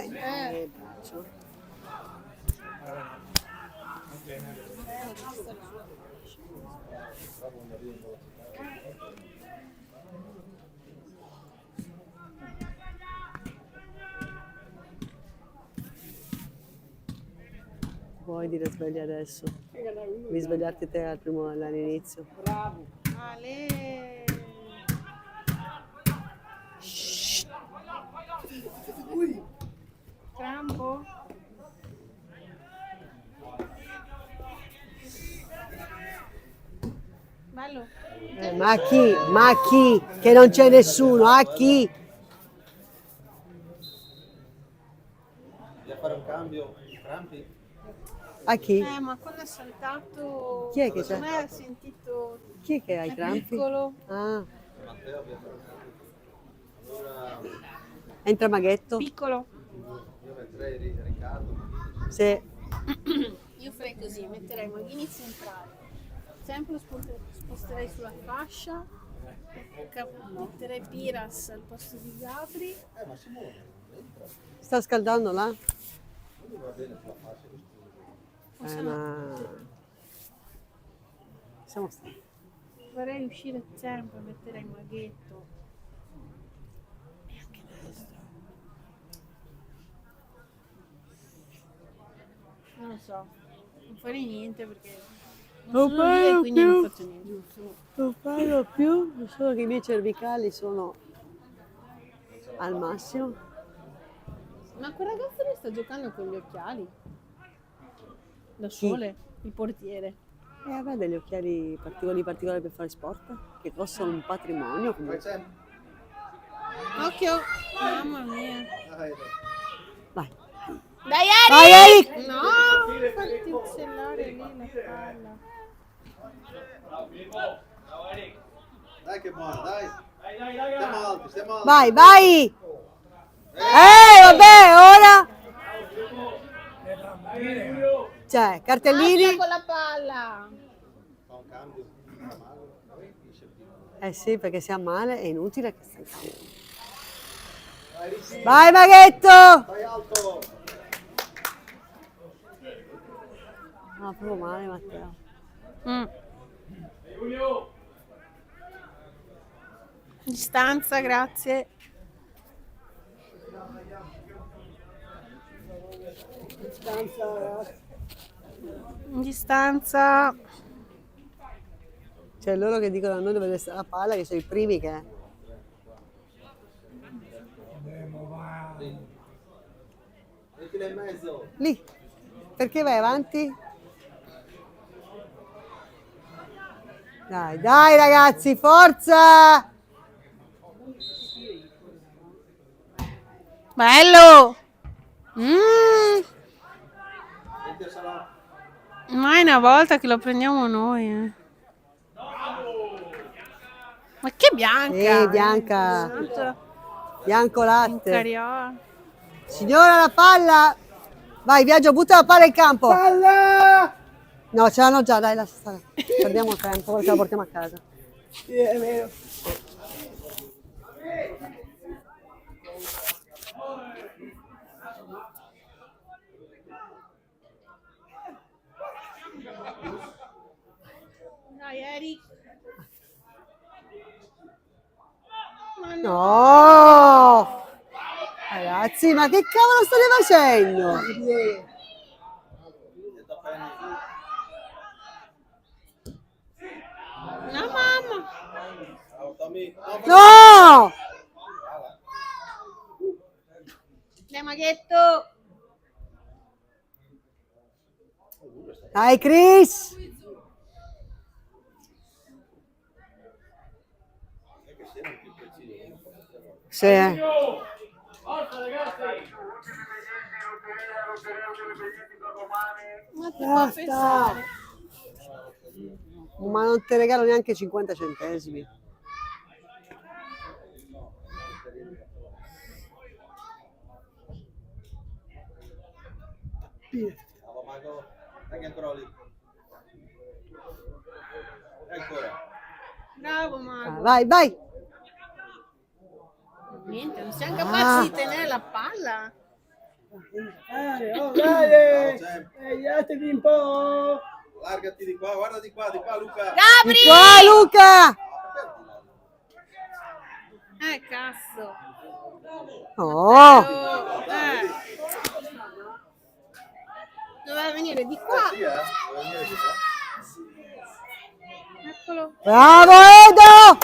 Puoi dire sveglia adesso. Devi svegliarti te all'inizio. Ale. Crampo. Bello. Ma chi? Ma chi? Che non c'è nessuno, a chi? Devi fare un cambio, crampi? A chi? Ma quando ha saltato. Chi è che c'è? Secondo me ha sentito. Chi è che ha i È crampi? piccolo. Ah, Matteo, devi fare un cambio. Allora, entra Maghetto? Piccolo. io metterei Riccardo. Sì. Io farei così, metterei Maghini centrale. Sempre lo sposterei sulla fascia. Metterei Piras al posto di Gabri. Ma Simone, entra. Sta scaldando là? Lui va bene sulla fascia. Ma... Siamo stati. Vorrei uscire sempre, metterei Maghetto. E anche destro. Non lo so, non farei niente perché non sono lì e quindi non faccio niente. Non parlo più, solo che i miei cervicali sono al massimo. Ma quel ragazzo lì sta giocando con gli occhiali? Da Chi? sole, il portiere. E avrà degli occhiali particolari per fare sport, che costano un patrimonio. Vai comunque. sempre. Occhio! Mamma mia. Dai, Vai. Dai Vai, Eric! Eric! No! Fatti uccellare lì la palla. dai che buono, dai. Stiamo alti. Vai, vai! Vabbè, ora... Cioè, cartellini? Basta con la palla! Fa un cambio. Eh sì, perché se ha male è inutile che stai calmo. Vai, Maghetto! Vai alto. No, proprio male, Matteo. Distanza, grazie. Distanza. Cioè, loro che dicono a noi dove deve stare la palla, che sono i primi che... Mettila in mezzo. Lì. Perché vai avanti? Dai, dai ragazzi, forza! Bello! Mai una volta che lo prendiamo noi. Ma che bianca! Bianca. Santo Bianco latte. Cariola. Signora, la palla! Vai, Viaggio, butta la palla in campo! Palla! No, ce l'hanno già, dai, lascia stare. Perdiamo tempo, perché la portiamo a casa. Sì, è vero. Dai, Eric. No! Ragazzi, ma che cavolo state facendo? No, mamma. No! Dai, maghetto. Dai, Chris! Sì. Ma ti fa pensare. Ma non ti regalo neanche 50 centesimi. Anche ancora lì. Ancora. Bravo, Mago. Vai, vai! Niente, non siamo capaci di tenere la palla. Oh, dai! Tagliatevi un po'! Largati di qua, guarda di qua, Luca. Gabri! Di qua, Luca! Cazzo. Oh! Doveva venire di qua. Sì, deve venire di qua. Eccolo. Bravo, Edo!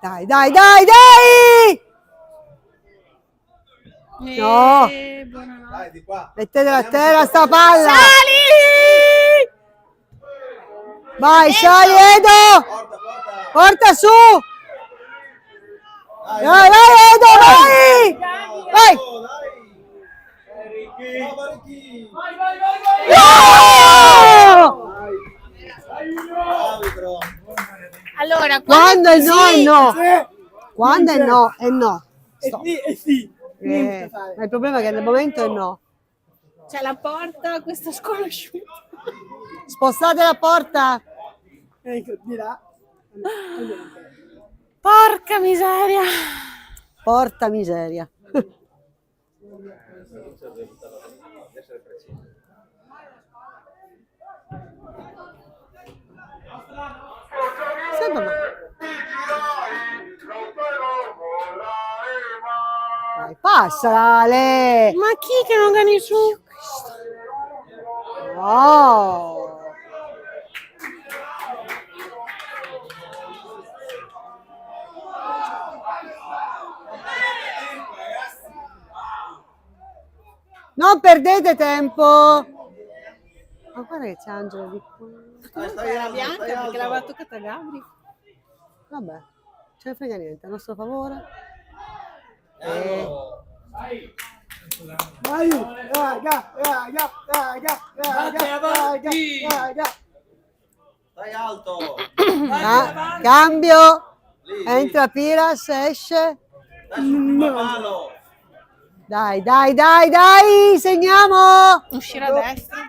Dai, dai, dai, dai! No. Buonanotte. Dai, di qua. Mettetela a terra sta palla! Sali! Vai, sali, Edo! Porta. Porta su! Vai, vai, Edo, vai! Vai! Bravo, Ricky. No! Bravi, però. Allora, Quando è no, è no! Sì. Quando è no, è no! Stop. Sì, e sì. Niente da fare. Ma il problema è che nel momento è no. c'è la porta, questa sconosciuta. Spostate la porta! Ecco, di là. Porca miseria. Porta miseria. Sembra, dai, passala, Ale! Ma chi che non gani su? Oh! Non perdete tempo! Ma guarda che c'è Angelo di qua. Comunque era bianca perché l'aveva toccata Gabri. Vabbè, ce ne frega niente, a nostro favore. Vai, raga. Stai alto. Cambio, Lì. entra Piras, esce. Dai sul primo palo. Dai, segniamo! Uscire a destra.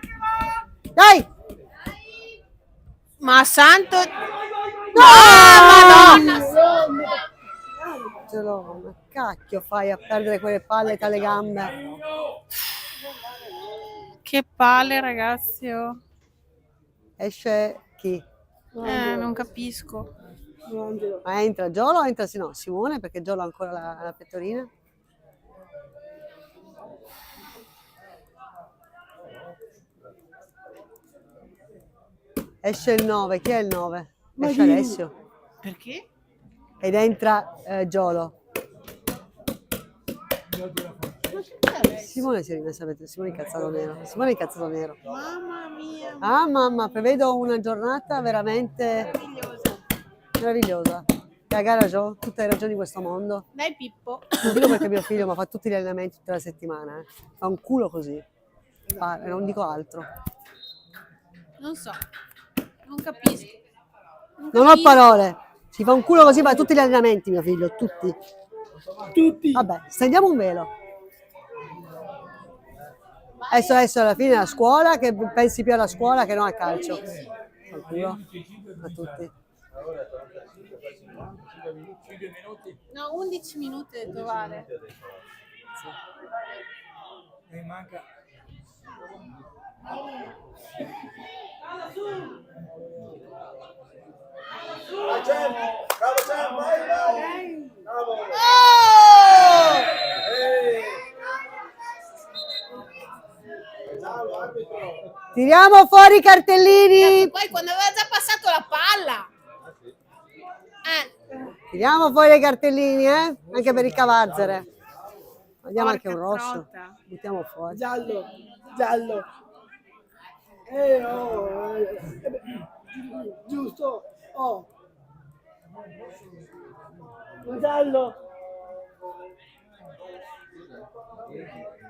Dai! Ma santo. No! Madonna. Ma cacchio fai a perdere quelle palle tra le gambe? Che palle, ragazzi. Oh. Esce chi? Non capisco. Ma entra Giolo o entra no, Simone, perché Giolo ha ancora la pettorina. Esce il 9, chi è il 9? Esce Alessio. Perché? Ed entra Giolo. Ma che c'è adesso? Simone si è rimessa a mettere, Simone è incazzato nero. Simone è incazzato nero. Mamma mia, Ah mamma, prevedo una giornata veramente meravigliosa. meravigliosa. Ragazzi, ragione, tutte le ragioni di questo mondo. Dai Pippo. Non dico perché mio figlio mi fa tutti gli allenamenti tutta la settimana. Fa un culo così. Non dico altro. Non so, non capisco. Non ho parole. Si fa un culo così, fa tutti gli allenamenti, mio figlio, tutti. Tutti. Vabbè, stendiamo un velo. Adesso alla fine è la scuola, che pensi più alla scuola che non al calcio. Fa il culo a tutti. No, 11 minuti ho detto Vale. Manca. Tiriamo fuori i cartellini. Poi quando aveva già passato la palla. Tiriamo fuori i cartellini, anche per il Cavarzere. Vediamo anche un Porca rosso. trotta. Buttiamo fuori. Giallo, giallo. Oh, giusto. Oh. Giallo.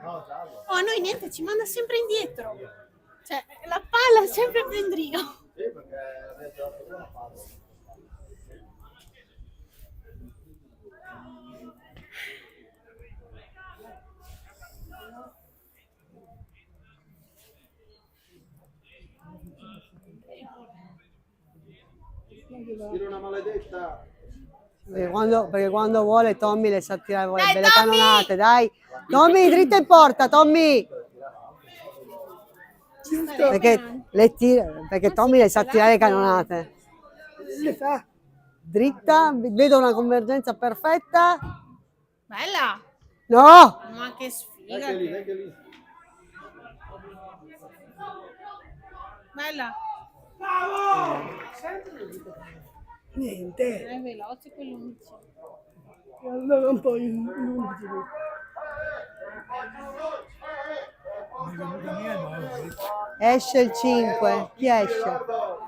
Oh, a noi niente, ci manda sempre indietro. Cioè, la palla è sempre Pendrio. Tira una maledetta. Perché quando vuole Tommy le sa tirare vuole Dai, belle Tommy! cannonate, dai. Tommy, dritta in porta, Tommy. Perché le tira, perché Tommy le sa tirare le cannonate. Le fa. Dritta, vedo una convergenza perfetta. Bella. No! Ma che sfiga. Anche lì. Bella. Niente. È veloce quell'11. Allora un po' in 11. Esce il 5. Chi esce?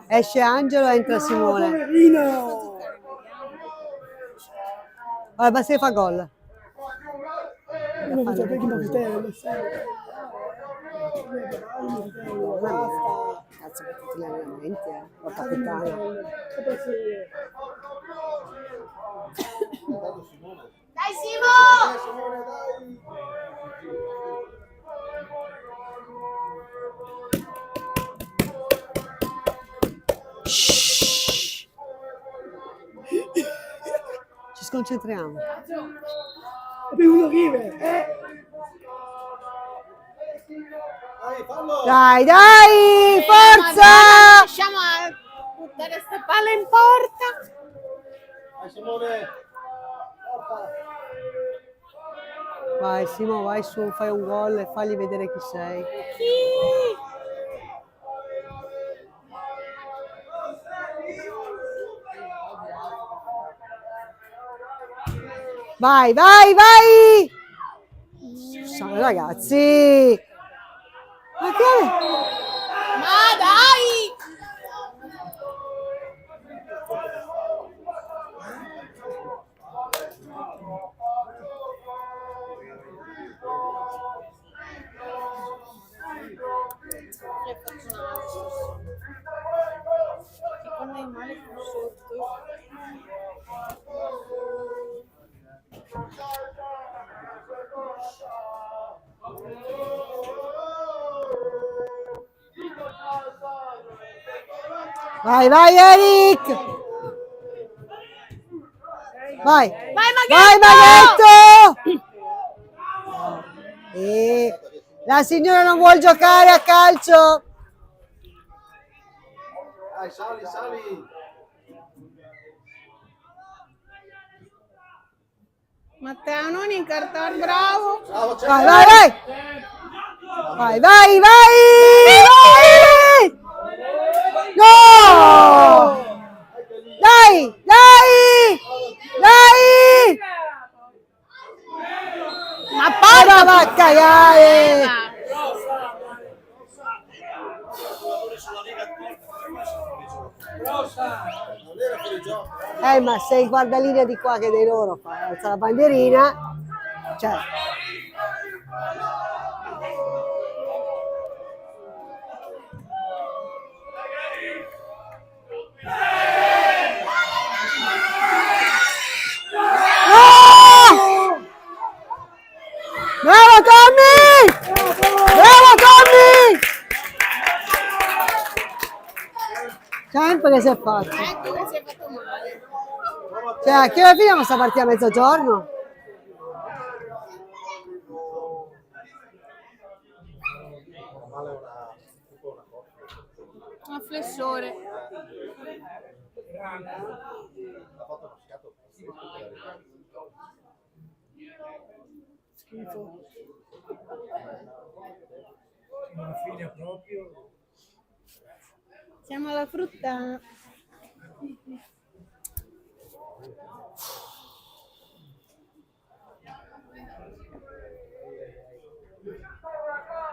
Esce Angelo, entra Simone. Poverino. Vabbè, basta che fa gol. Non faccio perché mi fratello, sai. Basta. Cazzo, per tutti gli allenamenti, porca puttana. Dai Simo! Ci sconcentriamo. Abbiamo uno rive, Dai, dai, Madonna, forza! riusciamo a buttare sta palla in porta. Vai Simo, vai su, fai un gol e fagli vedere chi sei. Chi? Vai, vai, vai! Ragazzi! Ma che? Ma dai! Secondo me male più sotto. Vai, vai Eric! Vai! Vai Vai Maghetto! E la signora non vuol giocare a calcio! Dai, sali. Matteo Nuni in cartone, bravo! Vai, vai, vai! Vai, vai, vai! No! Dai, dai! Dai! Ma porca Va a Ma se il guardalinea di qua che dei loro fa alza la bandierina, cioè. Bravo Tommy! Bravo Tommy! Sempre che si è fatto. Ecco che si è fatto male. Cioè, a che ora finiamo questa partita a mezzogiorno? Un flessore. Una figlia proprio. Siamo alla frutta.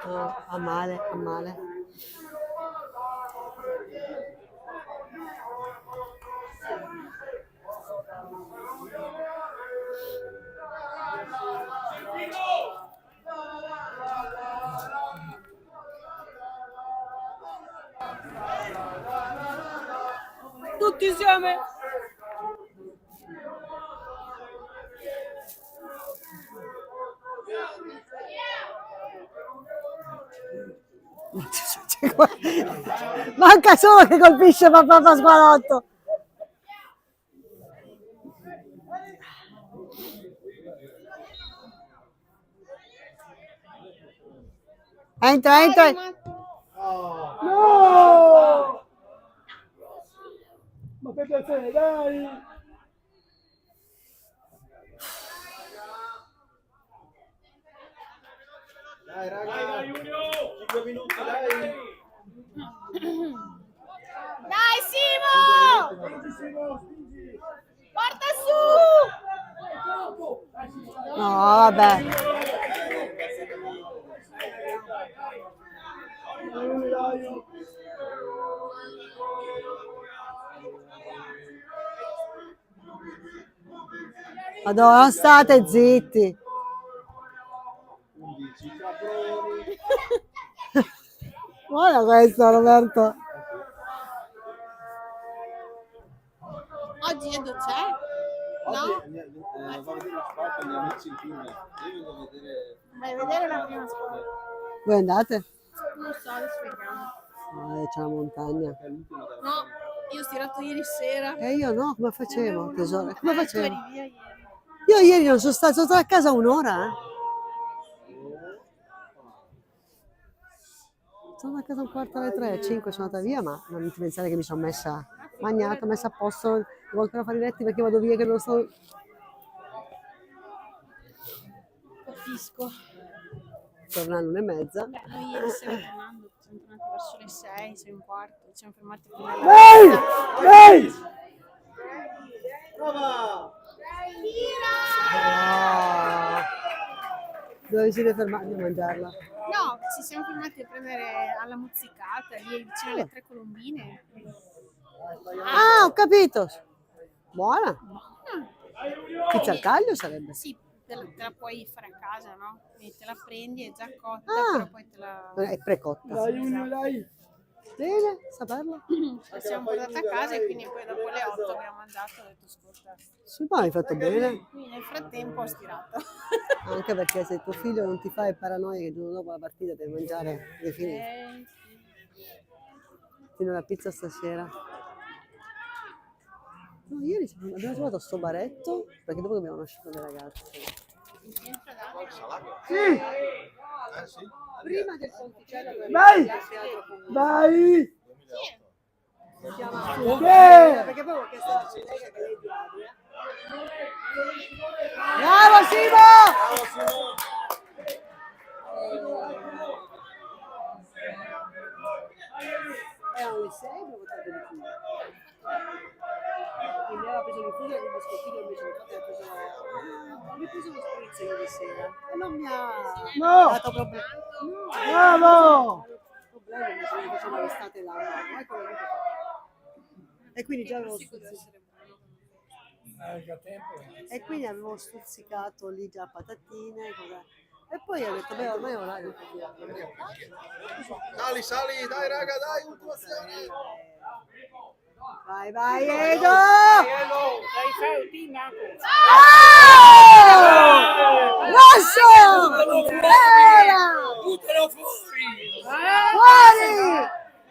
No, a male, a male. Tutti insieme. Manca solo che colpisce papà Pasqualotto. Entra, entra. No! Ma per piacere, dai! Dai raga, 5 minuti, dai. Dai Simo! Porta su! No, vabbè. Madonna, non state zitti. Guarda questo, Roberto. Oggi Edo c'è? No? Va a vedere lo sport con gli amici in film. Io vengo a vedere. Vai a vedere la prima squadra. Voi andate? Non so, adesso vediamo. C'è la montagna. No, io ho stirato ieri sera. E io no, come facevo, tesoro? Come Tu facevo? eri via ieri. Io ieri non sono stata a casa un'ora, eh. Sono a casa un quarto alle 3, 5 sono andata via, ma non ti pensare che mi sono messa bagnata, messa a posto, devo ancora fare i letti perché vado via che non sto... Capisco. Tornando all'1:30. Beh, noi ieri sera tornando, siamo tornati verso le 6, 6 e un quarto, ci siamo fermati prima della Ehi! Ehi! Ah, dove vi siete fermati a mangiarla? No, ci siamo fermati a prendere alla mozzicata, lì vicino alle 3 Colombine. Ah, ho capito. Buona. Buona. Pizza al taglio sarebbe. Sì, te la puoi fare a casa, no? Quindi te la prendi, è già cotta, Ah. però poi te la... È precotta. Dai, Junior, dai! Bene, saperlo. la siamo portata a casa e quindi poi dopo le 8 abbiamo mangiato e ho detto ascolta. Sì, ma hai fatto bene. Quindi nel frattempo ho stirato. Anche perché se tuo figlio non ti fa il paranoia che il giorno dopo la partita deve mangiare definito. Sì. Fino alla pizza stasera. No, ieri abbiamo trovato sto baretto perché dopo che abbiamo lasciato le ragazze. Sì! Sì? Prima del ponticello dove Dai! Dai! si chiama Sì! perché poi ho chiesto alla collega che lei di Adria. Bravo Simo! Erano le 6 abbiamo votato di chiuso. Quindi aveva preso di chiuso e il biscottino invece ho preso lo spritz ieri sera e non mi ha No! dato problemi. Bravo! Problemi mi sono facevo l'estate là, ma quello che E quindi già avevo stuzzicato. E quindi avevo stuzzicato lì già patatine. E poi ho detto, beh, ormai è orario. Sali, sali, dai raga, dai, ultima azione. Vai, vai, Edo! Rosso! Buttalo fuori! Fuori!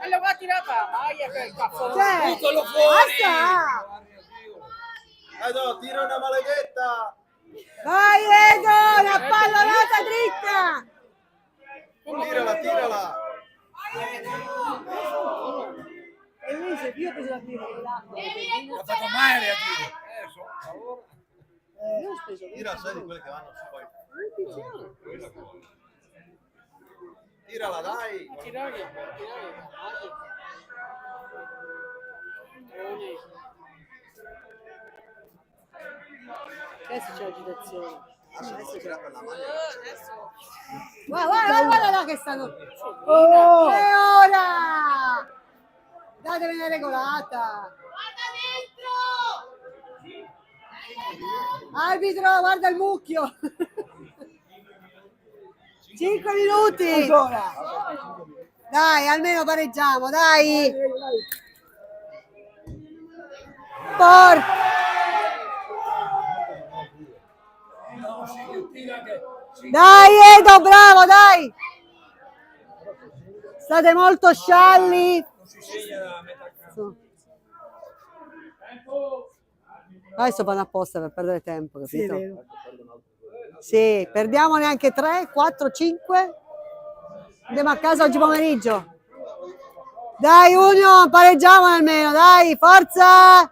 Allora tirata, vai per il capo. Cioè, Buttalo fuori! basta! Edo, tira una maledetta. Vai Edo, la pallonata dritta! Tirala, tirala. E invece io ho preso la prima. Ha fatto male a dire. Io ho speso Tira, sai di quelle che vanno su poi. Tirala, dai. Adesso c'è agitazione. Adesso c'è per la maglia. guarda là che stanno. Oh! E ora! Datevene regolata! Arbitro, guarda il mucchio! 5 minuti! Ancora! Dai, almeno pareggiamo, dai! Porca! Dai Edo, bravo, dai! State molto scialli. Adesso vanno apposta per perdere tempo, Sì, è capito? vero. Sì, perdiamone anche 3, 4, 5. Andiamo a casa oggi pomeriggio. Dai Union, pareggiamone almeno, dai, forza!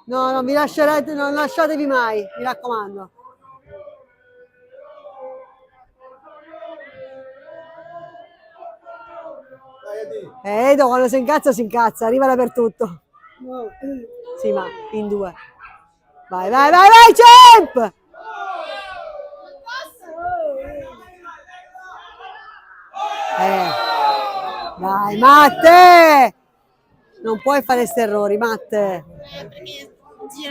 No, non vi lascerete, non lasciatevi mai, mi raccomando. Edo, quando si incazza, arriva dappertutto. No. Sì, ma in 2. Vai, vai, vai, vai, Champ! Dai, Matte! Non puoi fare questi errori, Matte. Sì.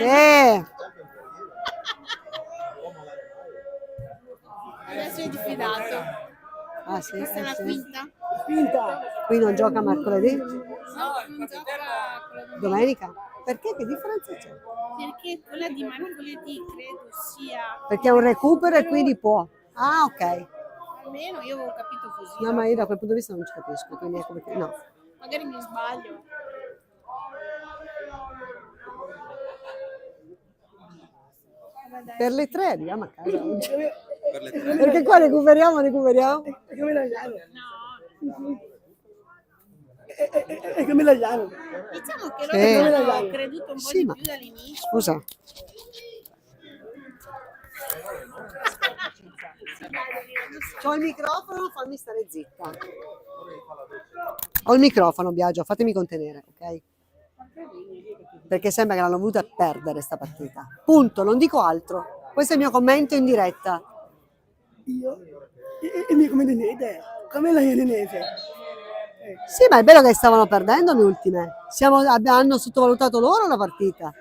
Adesso è diffidato. Ah, sì, Questa è la sì. quinta. Spinta! Qui non gioca mercoledì? No, non gioca quella di Domenica? Perché? Che differenza c'è? perché quella di mercoledì credo sia. Perché è un recupero e quindi può. Ah, ok. Almeno io avevo capito così. No, ma io da quel punto di vista non ci capisco, quindi ecco perché no. Magari mi sbaglio. Per le 3 arriviamo a casa oggi. Per le 3. Perché qua recuperiamo. È come l'Agliano. No, È come l'Agliano. diciamo che Sì. loro hanno creduto un po' Sì, di ma- più dall'inizio. Scusa. C'ho il microfono, fammi stare zitta. Ho il microfono, Biagio, fatemi contenere, ok? Perché sembra che l'hanno voluta perdere sta partita. Punto, non dico altro. Questo è il mio commento in diretta. Io? E mi come tenete? Come la Ienese? Sì, ma è bello che stavano perdendo le ultime. Hanno sottovalutato loro la partita.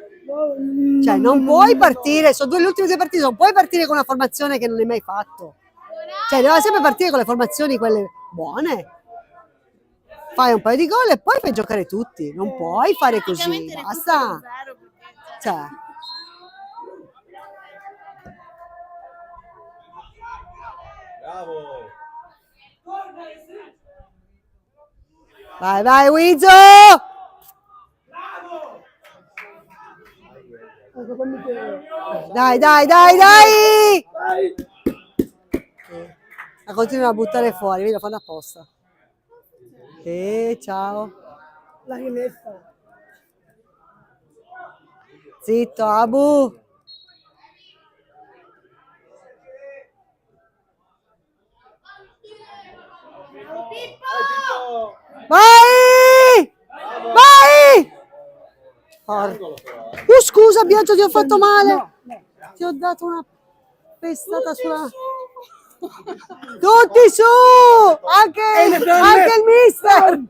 Cioè, non puoi partire, sono le ultime 2 partite, non puoi partire con una formazione che non hai mai fatto. Cioè, doveva sempre partire con le formazioni quelle buone. Fai un paio di gol e poi fai giocare tutti. Non puoi fare così, Praticamente basta. recupero zero, perché, Cioè, Bravo. vai, vai, Wizzo! Dai, dai, dai, dai! La continuano a buttare fuori, vedi, lo fanno apposta. Ciao. La rimessa. Zitto, Abu. Vai! Vai! Scusa, Biagio, ti ho fatto male. Ti ho dato una pestata sulla... Tutti su! Anche il mister!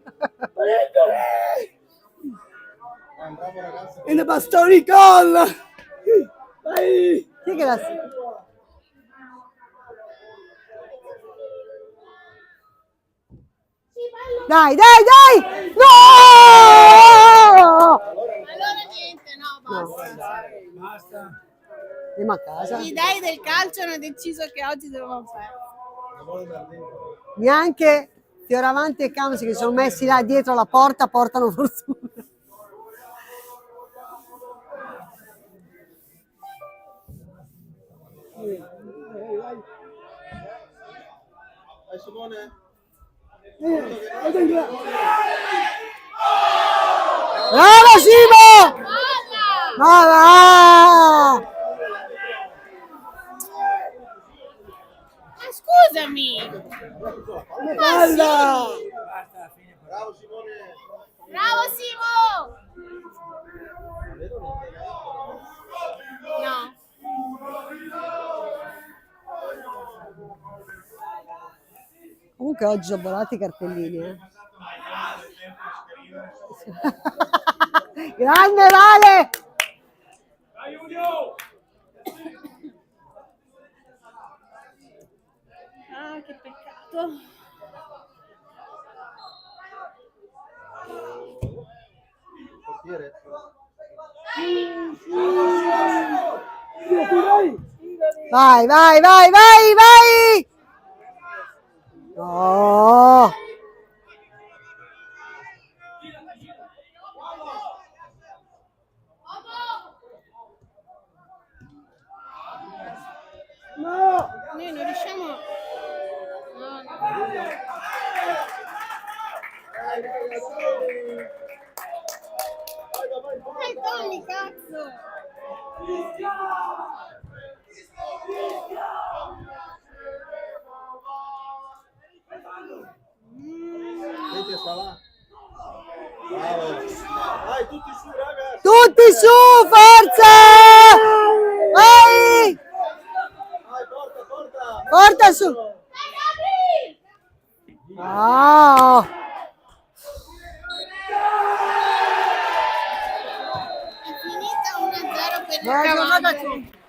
in bastoni gol! Vai! Chi è che la... Dai, dai, dai! No! Allora niente, no, basta. Andiamo a casa. Gli dei del calcio hanno deciso che oggi dovevamo fare. Neanche Fioravanti e Camsi che sono messi là dietro la porta portano fortuna. Bravo Simo! Ma va! Ma scusami! Palla! Bravo Simo! No. Comunque oggi sono volati i cartellini, eh. Grande Vale! Ah, che peccato. Vai, vai, vai, vai, vai! No! Noi non riusciamo. No, no. Tommy, cazzo! Tutti su, forza! Vai! Porta su! Ah! È finita 1-0 per il Buona giornata a Cavani. tutti.